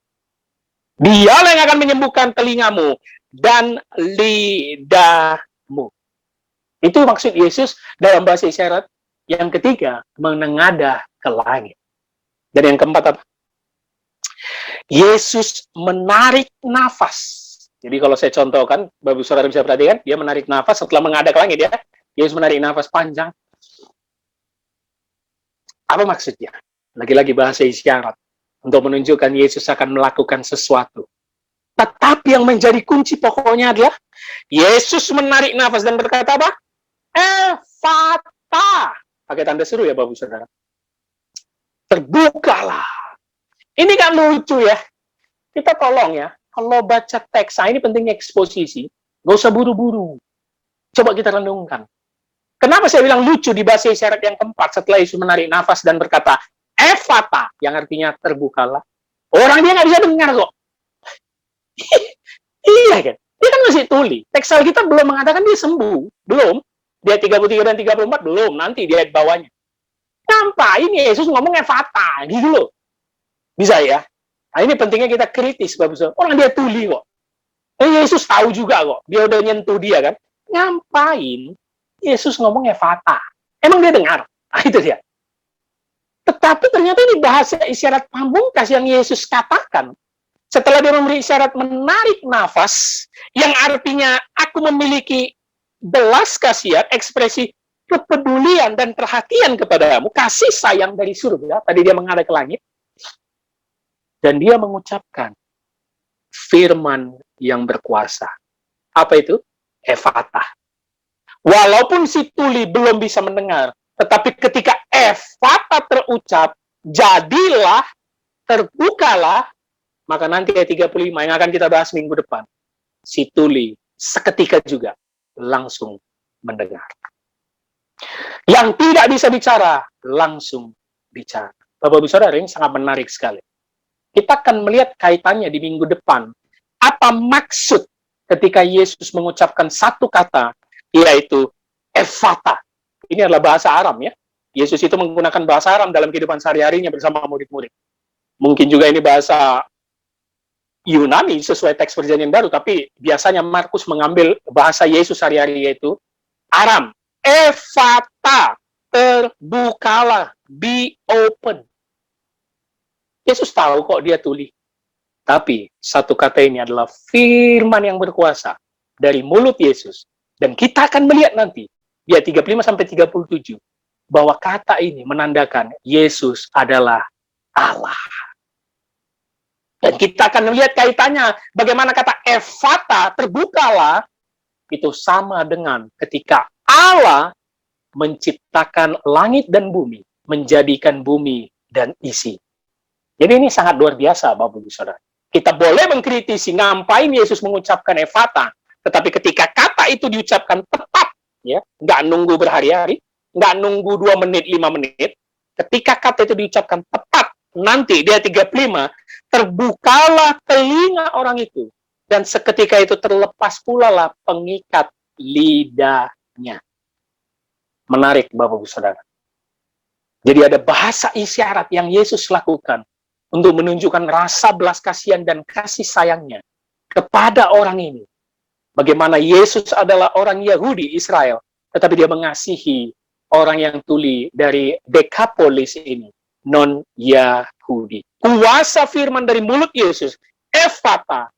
Dialah yang akan menyembuhkan telingamu dan lidahmu. Itu maksud Yesus dalam bahasa isyarat. Yang ketiga, menengadah ke langit. Dan yang keempat apa? Yesus menarik nafas. Jadi kalau saya contohkan, Bapak Saudara bisa perhatikan, dia menarik nafas setelah mengadah ke langit ya. Yesus menarik nafas panjang. Apa maksudnya? Lagi-lagi bahasa isyarat. Untuk menunjukkan Yesus akan melakukan sesuatu. Tetapi yang menjadi kunci pokoknya adalah Yesus menarik nafas dan berkata apa? Ephata. Pakai tanda seru ya Bapak Saudara. Terbukalah. Ini kan lucu ya. Kita tolong ya. Kalau baca teks, ini pentingnya eksposisi. Gak usah buru-buru. Coba kita renungkan. Kenapa saya bilang lucu di bahasa isyarat yang keempat setelah Yesus menarik nafas dan berkata, Ephata, yang artinya terbukalah. Orang dia nggak bisa dengar kok. Iya kan? Dia kan masih tuli. Teks Alkitab belum mengatakan dia sembuh. Belum. Dia 33 dan 34 belum, nanti di ayat bawahnya. Ngapain Yesus ngomong Ephata, gitu loh. Bisa ya? Nah ini pentingnya kita kritis, Bapak Saudara. Orang dia tuli kok. Yesus tahu juga kok, dia udah nyentuh dia kan. Ngapain Yesus ngomong Ephata? Emang dia dengar? Nah itu dia. Tetapi ternyata ini bahasa isyarat pamungkas yang Yesus katakan. Setelah dia memberi isyarat menarik nafas, yang artinya aku memiliki belas kasihan, ekspresi kepedulian dan perhatian kepadamu, kasih sayang dari surga. Tadi dia menghadap ke langit, dan dia mengucapkan firman yang berkuasa. Apa itu? Efatah. Walaupun si tuli belum bisa mendengar, tetapi ketika efatah terucap, jadilah, terbukalah, maka nanti ayat 35 yang akan kita bahas minggu depan, si tuli seketika juga langsung mendengar. Yang tidak bisa bicara, langsung bicara. Bapak-Ibu Saudara, ini sangat menarik sekali. Kita akan melihat kaitannya di minggu depan. Apa maksud ketika Yesus mengucapkan satu kata, yaitu Efatah. Ini adalah bahasa Aram ya. Yesus itu menggunakan bahasa Aram dalam kehidupan sehari-harinya bersama murid-murid. Mungkin juga ini bahasa Yunani sesuai teks Perjanjian Baru, tapi biasanya Markus mengambil bahasa Yesus hari-hari, yaitu Aram. Efatah, terbukalah, be open. Yesus tahu kok dia tuli. Tapi satu kata ini adalah firman yang berkuasa dari mulut Yesus. Dan kita akan melihat nanti, di ayat 35-37, bahwa kata ini menandakan Yesus adalah Allah. Dan kita akan melihat kaitannya, bagaimana kata Efatah, terbukalah, itu sama dengan ketika Allah menciptakan langit dan bumi, menjadikan bumi dan isi. Jadi ini sangat luar biasa, Bapak-Ibu Saudara. Kita boleh mengkritisi ngapain Yesus mengucapkan Efatah, tetapi ketika kata itu diucapkan tepat, ya, nggak nunggu berhari-hari, nggak nunggu 2 menit, 5 menit, ketika kata itu diucapkan tepat, nanti dia 35, terbukalah telinga orang itu, dan seketika itu terlepas pula lah pengikat lidahnya. Menarik, Bapak-Ibu Saudara. Jadi ada bahasa isyarat yang Yesus lakukan untuk menunjukkan rasa belas kasihan dan kasih sayangnya kepada orang ini. Bagaimana Yesus adalah orang Yahudi, Israel, tetapi dia mengasihi orang yang tuli dari Dekapolis ini, non-Yahudi. Kuasa firman dari mulut Yesus, Efatah,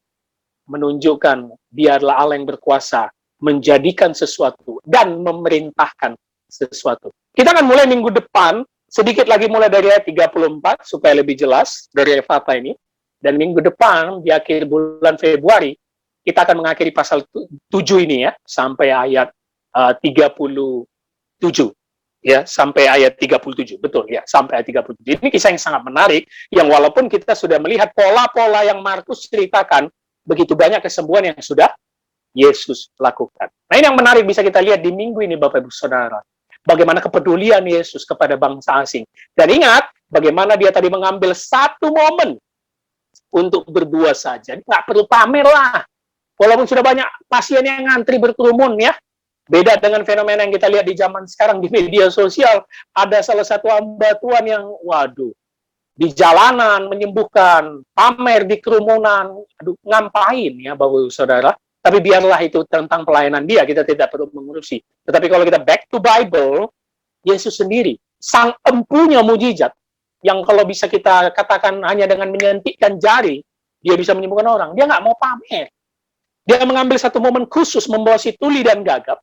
menunjukkan dia adalah Allah yang berkuasa, menjadikan sesuatu, dan memerintahkan sesuatu. Kita akan mulai minggu depan, sedikit lagi mulai dari ayat 34, supaya lebih jelas dari Efatah ini. Dan minggu depan, di akhir bulan Februari, kita akan mengakhiri pasal 7 ini ya, sampai ayat 37. Ya, sampai ayat 37. Betul ya, sampai ayat 37. Ini kisah yang sangat menarik, yang walaupun kita sudah melihat pola-pola yang Markus ceritakan, begitu banyak kesembuhan yang sudah Yesus lakukan. Nah, ini yang menarik bisa kita lihat di minggu ini, Bapak-Ibu Saudara. Bagaimana kepedulian Yesus kepada bangsa asing. Dan ingat, bagaimana dia tadi mengambil satu momen untuk berdua saja. Nggak perlu pamer lah. Walaupun sudah banyak pasien yang ngantri berkerumun ya. Beda dengan fenomena yang kita lihat di zaman sekarang di media sosial. Ada salah satu hamba Tuhan yang, waduh, di jalanan menyembuhkan, pamer di kerumunan. Aduh, ngapain ya Bapak-Ibu Saudara? Tapi biarlah itu tentang pelayanan dia, kita tidak perlu mengurusi. Tetapi kalau kita back to Bible, Yesus sendiri, sang empunya mujizat, yang kalau bisa kita katakan hanya dengan menyentikkan jari, dia bisa menyembuhkan orang. Dia nggak mau pamer. Dia mengambil satu momen khusus, membawa si tuli dan gagap,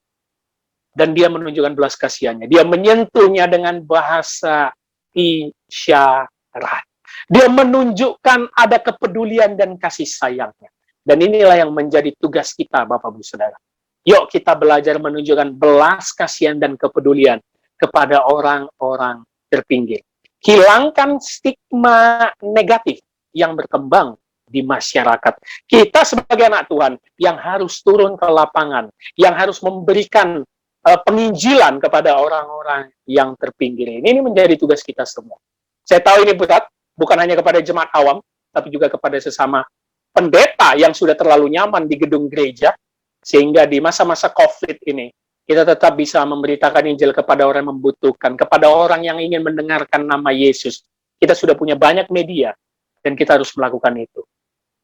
dan dia menunjukkan belas kasihannya. Dia menyentuhnya dengan bahasa isyarat. Dia menunjukkan ada kepedulian dan kasih sayangnya. Dan inilah yang menjadi tugas kita, Bapak-Ibu Saudara. Yuk kita belajar menunjukkan belas kasihan dan kepedulian kepada orang-orang terpinggir. Hilangkan stigma negatif yang berkembang di masyarakat. Kita sebagai anak Tuhan yang harus turun ke lapangan, yang harus memberikan penginjilan kepada orang-orang yang terpinggir ini. Ini menjadi tugas kita semua. Saya tahu ini berat, bukan hanya kepada jemaat awam, tapi juga kepada sesama pendeta yang sudah terlalu nyaman di gedung gereja, sehingga di masa-masa COVID ini, kita tetap bisa memberitakan Injil kepada orang yang membutuhkan, kepada orang yang ingin mendengarkan nama Yesus. Kita sudah punya banyak media, dan kita harus melakukan itu.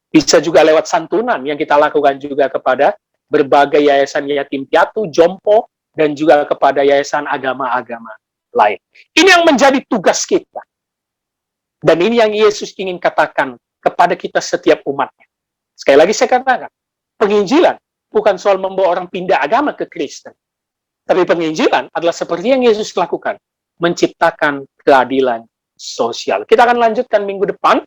Bisa juga lewat santunan yang kita lakukan juga kepada berbagai yayasan yatim piatu, jompo, dan juga kepada yayasan agama-agama lain. Ini yang menjadi tugas kita. Dan ini yang Yesus ingin katakan kepada kita setiap umatnya. Sekali lagi saya katakan, penginjilan bukan soal membawa orang pindah agama ke Kristen. Tapi penginjilan adalah seperti yang Yesus lakukan, menciptakan keadilan sosial. Kita akan lanjutkan minggu depan.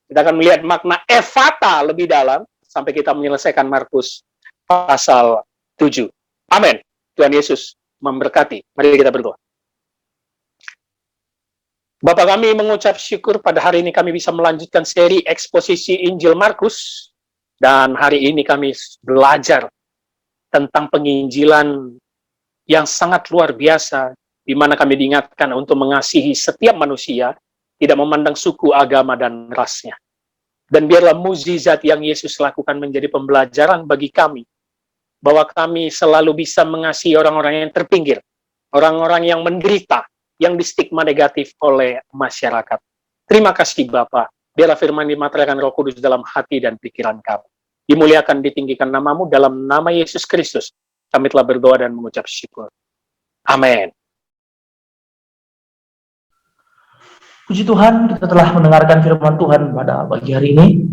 Kita akan melihat makna Efata lebih dalam sampai kita menyelesaikan Markus pasal 7. Amin. Tuhan Yesus memberkati. Mari kita berdoa. Bapa kami mengucap syukur pada hari ini kami bisa melanjutkan seri eksposisi Injil Markus. Dan hari ini kami belajar tentang penginjilan yang sangat luar biasa, di mana kami diingatkan untuk mengasihi setiap manusia, tidak memandang suku, agama, dan rasnya. Dan biarlah mukjizat yang Yesus lakukan menjadi pembelajaran bagi kami, bahwa kami selalu bisa mengasihi orang-orang yang terpinggir, orang-orang yang menderita, yang distigma negatif oleh masyarakat. Terima kasih Bapa. Biarlah firman dimateraikan Roh Kudus dalam hati dan pikiran kami. Dimuliakan, ditinggikan namamu dalam nama Yesus Kristus. Kami telah berdoa dan mengucap syukur. Amin. Puji Tuhan, kita telah mendengarkan firman Tuhan pada pagi hari ini.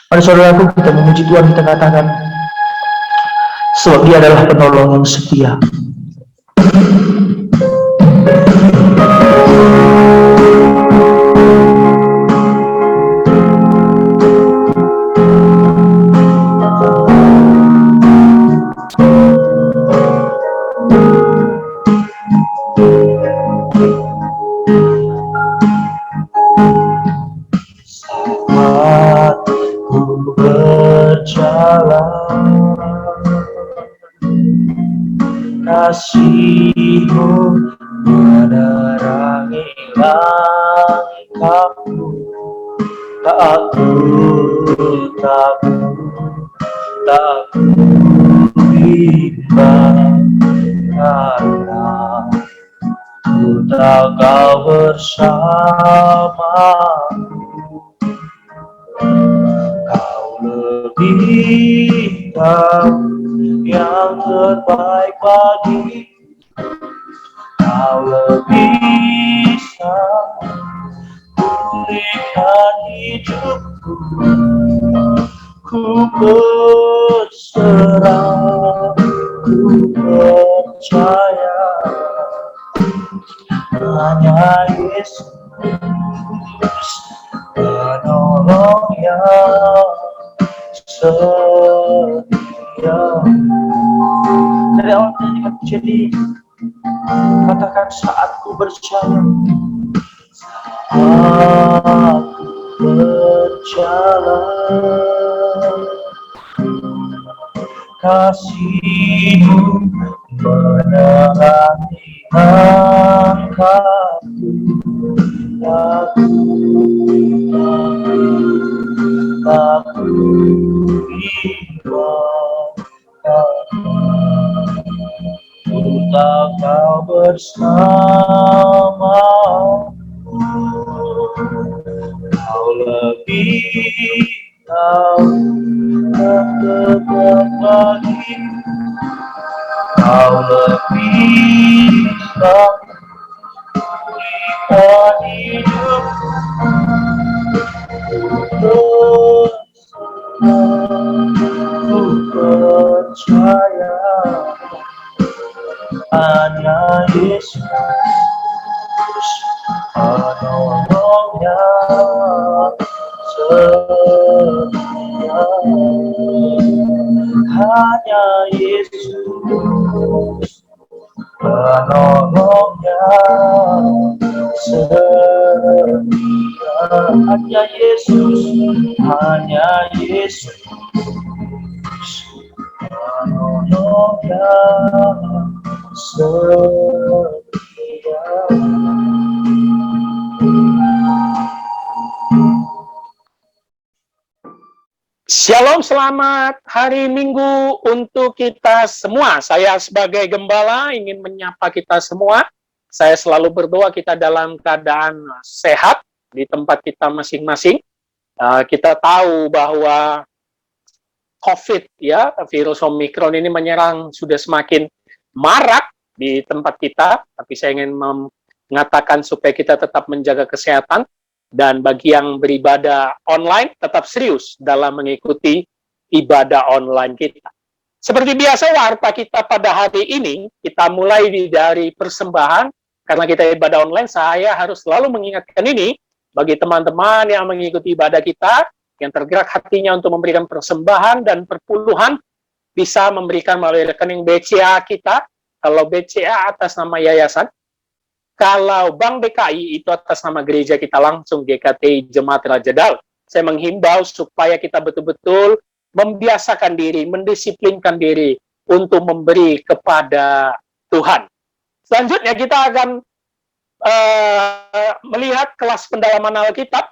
Pada saudaraku, kita memuji Tuhan, kita katakan, sebab Dia adalah penolong yang setia. Kasih-Mu menerangi langkahku, tak bimbang, karena ku tahu Kau bersamaku. Kau lebih tahu yang terbaik bagi, Kau lebih bisa pulihkan hidupku. Ku berserah, ku percaya, hanya Yesus penolong yang setia. Dari awal kita jadi katakan, saat ku berjalan, kasih-Mu menerangi langkahku, aku bimbang, ku tahu Kau bersamaku. Kau lebih tahu yang terbaik bagiku. Kau lebih bisa pulihkan hidupku. Ku percaya, hanya Yesus penolong yang setia. Hanya Yesus penolong yang setia. Hanya Yesus penolong yang setia. Shalom, selamat hari Minggu untuk kita semua. Saya sebagai gembala ingin menyapa kita semua. Saya selalu berdoa kita dalam keadaan sehat di tempat kita masing-masing. Kita tahu bahwa COVID, ya, virus Omikron ini menyerang sudah semakin marak di tempat kita. Tapi saya ingin mengatakan supaya kita tetap menjaga kesehatan. Dan bagi yang beribadah online, tetap serius dalam mengikuti ibadah online kita. Seperti biasa, warta kita pada hari ini, kita mulai dari persembahan. Karena kita ibadah online, saya harus selalu mengingatkan ini, bagi teman-teman yang mengikuti ibadah kita, yang tergerak hatinya untuk memberikan persembahan dan perpuluhan, bisa memberikan melalui rekening BCA kita. Kalau BCA atas nama yayasan, kalau Bank BKI itu atas nama gereja kita langsung, GKT Jemaat Raja Daud. Saya menghimbau supaya kita betul-betul membiasakan diri, mendisiplinkan diri untuk memberi kepada Tuhan. Selanjutnya kita akan melihat kelas pendalaman Alkitab.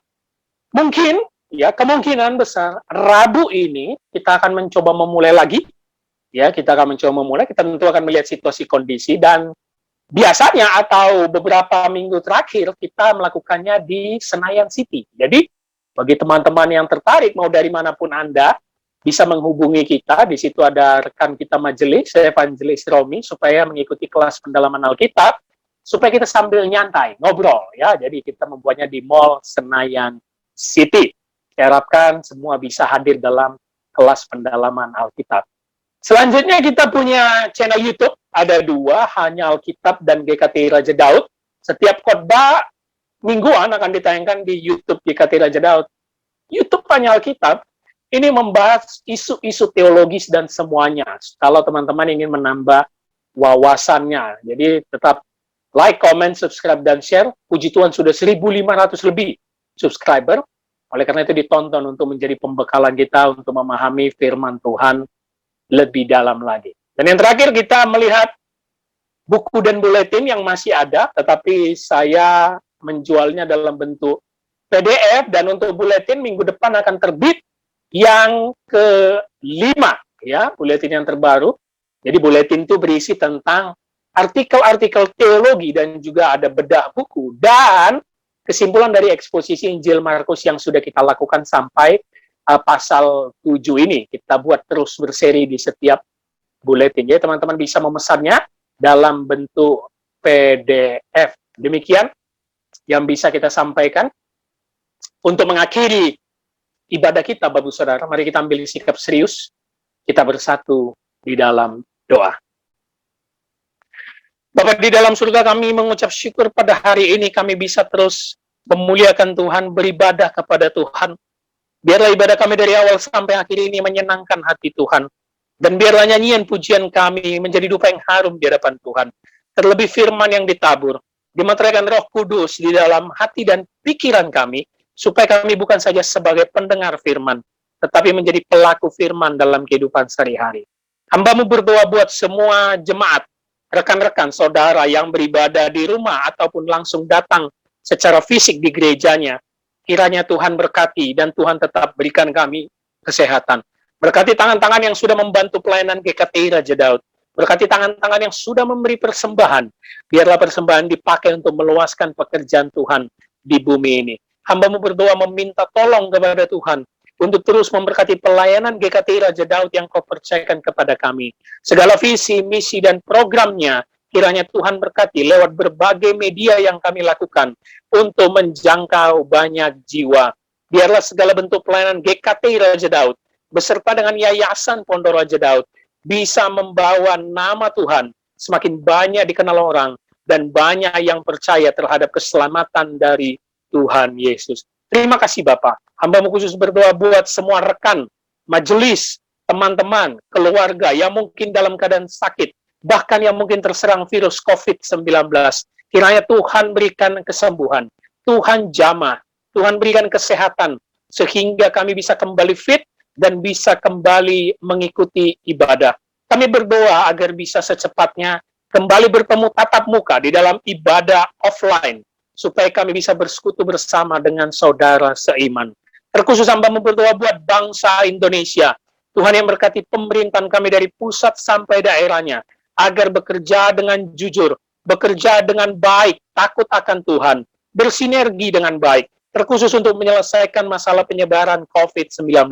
Mungkin, ya kemungkinan besar, Rabu ini kita akan mencoba memulai lagi. Ya, kita akan mencoba memulai, kita tentu akan melihat situasi kondisi, dan biasanya atau beberapa minggu terakhir kita melakukannya di Senayan City. Jadi, bagi teman-teman yang tertarik, mau dari manapun Anda, bisa menghubungi kita. Di situ ada rekan kita majelis, Evangelis Romi, supaya mengikuti kelas pendalaman Alkitab, supaya kita sambil nyantai, ngobrol. Ya, jadi kita membuatnya di Mall Senayan City. Saya harapkan semua bisa hadir dalam kelas pendalaman Alkitab. Selanjutnya kita punya channel YouTube, ada 2, Hanya Alkitab dan GKT Raja Daud. Setiap khotbah mingguan akan ditayangkan di YouTube GKT Raja Daud. YouTube Hanya Alkitab ini membahas isu-isu teologis dan semuanya. Kalau teman-teman ingin menambah wawasannya, jadi tetap like, comment, subscribe, dan share. Puji Tuhan sudah 1.500 lebih subscriber. Oleh karena itu ditonton untuk menjadi pembekalan kita untuk memahami firman Tuhan lebih dalam lagi. Dan yang terakhir kita melihat buku dan buletin yang masih ada, tetapi saya menjualnya dalam bentuk PDF, dan untuk buletin minggu depan akan terbit yang ke-5, ya, buletin yang terbaru. Jadi buletin itu berisi tentang artikel-artikel teologi dan juga ada bedah buku dan kesimpulan dari eksposisi Injil Markus yang sudah kita lakukan sampai pasal 7 ini. Kita buat terus berseri di setiap buletin. Jadi teman-teman bisa memesannya dalam bentuk PDF. Demikian yang bisa kita sampaikan. Untuk mengakhiri ibadah kita, Bapak Saudara, mari kita ambil sikap serius. Kita bersatu di dalam doa. Bapak di dalam surga, kami mengucap syukur pada hari ini kami bisa terus memuliakan Tuhan, beribadah kepada Tuhan. Biarlah ibadah kami dari awal sampai akhir ini menyenangkan hati Tuhan. Dan biarlah nyanyian pujian kami menjadi dupa yang harum di hadapan Tuhan. Terlebih firman yang ditabur, dimeteraikan Roh Kudus di dalam hati dan pikiran kami, supaya kami bukan saja sebagai pendengar firman, tetapi menjadi pelaku firman dalam kehidupan sehari-hari. Hamba-Mu berdoa buat semua jemaat, rekan-rekan, saudara yang beribadah di rumah ataupun langsung datang secara fisik di gerejanya. Kiranya Tuhan berkati dan Tuhan tetap berikan kami kesehatan. Berkati tangan-tangan yang sudah membantu pelayanan GKT Raja Daud. Berkati tangan-tangan yang sudah memberi persembahan. Biarlah persembahan dipakai untuk meluaskan pekerjaan Tuhan di bumi ini. Hamba-Mu berdoa meminta tolong kepada Tuhan untuk terus memberkati pelayanan GKT Raja Daud yang Kau percayakan kepada kami. Segala visi, misi, dan programnya, kiranya Tuhan berkati lewat berbagai media yang kami lakukan untuk menjangkau banyak jiwa. Biarlah segala bentuk pelayanan GKT Raja Daud beserta dengan Yayasan Pondok Raja Daud bisa membawa nama Tuhan semakin banyak dikenal orang dan banyak yang percaya terhadap keselamatan dari Tuhan Yesus. Terima kasih Bapak. Hamba-Mu khusus berdoa buat semua rekan, majelis, teman-teman, keluarga yang mungkin dalam keadaan sakit, bahkan yang mungkin terserang virus COVID-19. Kiranya Tuhan berikan kesembuhan, Tuhan jamah, Tuhan berikan kesehatan, sehingga kami bisa kembali fit dan bisa kembali mengikuti ibadah. Kami berdoa agar bisa secepatnya kembali bertemu tatap muka di dalam ibadah offline, supaya kami bisa bersekutu bersama dengan saudara seiman. Terkhusus hamba-Mu berdoa buat bangsa Indonesia. Tuhan yang berkati pemerintahan kami dari pusat sampai daerahnya, agar bekerja dengan jujur, bekerja dengan baik, takut akan Tuhan, bersinergi dengan baik, terkhusus untuk menyelesaikan masalah penyebaran COVID-19,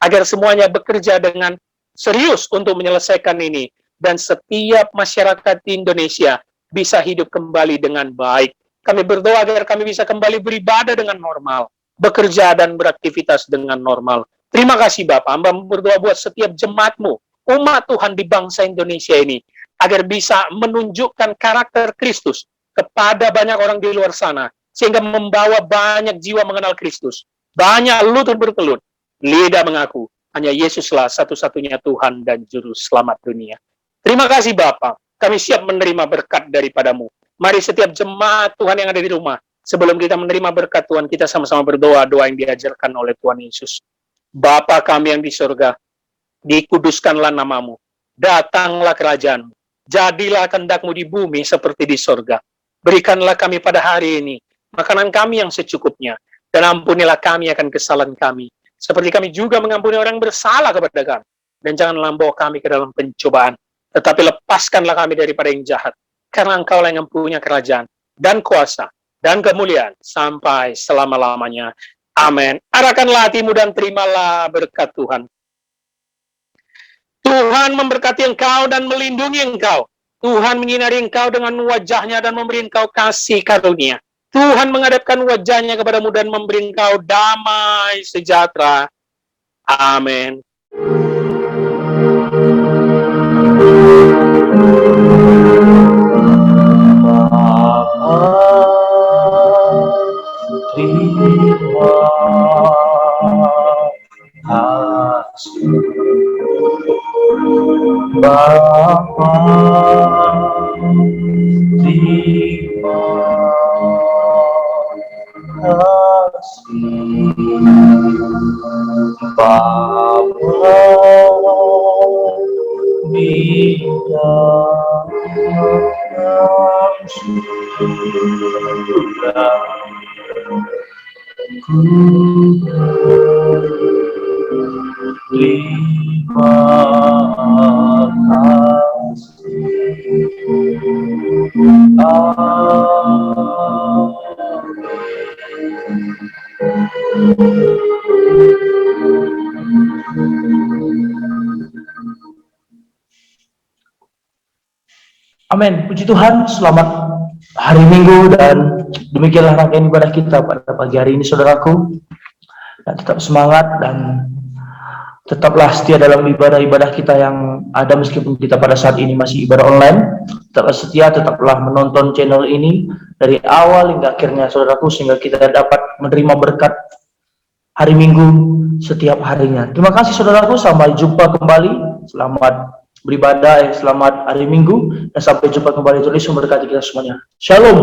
agar semuanya bekerja dengan serius untuk menyelesaikan ini, dan setiap masyarakat di Indonesia bisa hidup kembali dengan baik. Kami berdoa agar kami bisa kembali beribadah dengan normal, bekerja dan beraktivitas dengan normal. Terima kasih Bapak. Hamba berdoa buat setiap jemaat-Mu umat Tuhan di bangsa Indonesia ini, agar bisa menunjukkan karakter Kristus kepada banyak orang di luar sana, sehingga membawa banyak jiwa mengenal Kristus. Banyak lutut bertelut, lidah mengaku, hanya Yesuslah satu-satunya Tuhan dan Juru Selamat dunia. Terima kasih Bapa, kami siap menerima berkat daripadamu. Mari setiap jemaat Tuhan yang ada di rumah, sebelum kita menerima berkat Tuhan, kita sama-sama berdoa, doa yang diajarkan oleh Tuhan Yesus. Bapa kami yang di surga, dikuduskanlah namamu, datanglah kerajaan, jadilah kehendak-Mu di bumi seperti di surga. Berikanlah kami pada hari ini makanan kami yang secukupnya, dan ampunilah kami akan kesalahan kami, seperti kami juga mengampuni orang yang bersalah kepada kami. Dan janganlah membawa kami ke dalam pencobaan, tetapi lepaskanlah kami daripada yang jahat, karena Engkau yang mempunyai kerajaan, dan kuasa, dan kemuliaan, sampai selama-lamanya. Amin. Arahkanlah hatimu dan terimalah berkat Tuhan. Tuhan memberkati engkau dan melindungi engkau. Tuhan menyinari engkau dengan wajahnya dan memberi engkau kasih karunia. Tuhan menghadapkan wajahnya kepadamu dan memberi engkau damai sejahtera. Amin. Bapa, terima kasih. Bapa di dalam surga, ku terima Amin. Puji Tuhan, selamat hari Minggu, dan demikianlah rangkaian ibadah kita pada pagi hari ini, saudaraku. Dan tetap semangat dan tetaplah setia dalam ibadah-ibadah kita yang ada, meskipun kita pada saat ini masih ibadah online. Tetaplah setia, tetaplah menonton channel ini dari awal hingga akhirnya, saudaraku, sehingga kita dapat menerima berkat hari Minggu setiap harinya. Terima kasih, saudaraku. Sampai jumpa kembali. Selamat beribadah, selamat hari Minggu, dan sampai jumpa kembali. Tuhan Yesus memberkati kita semuanya. Shalom.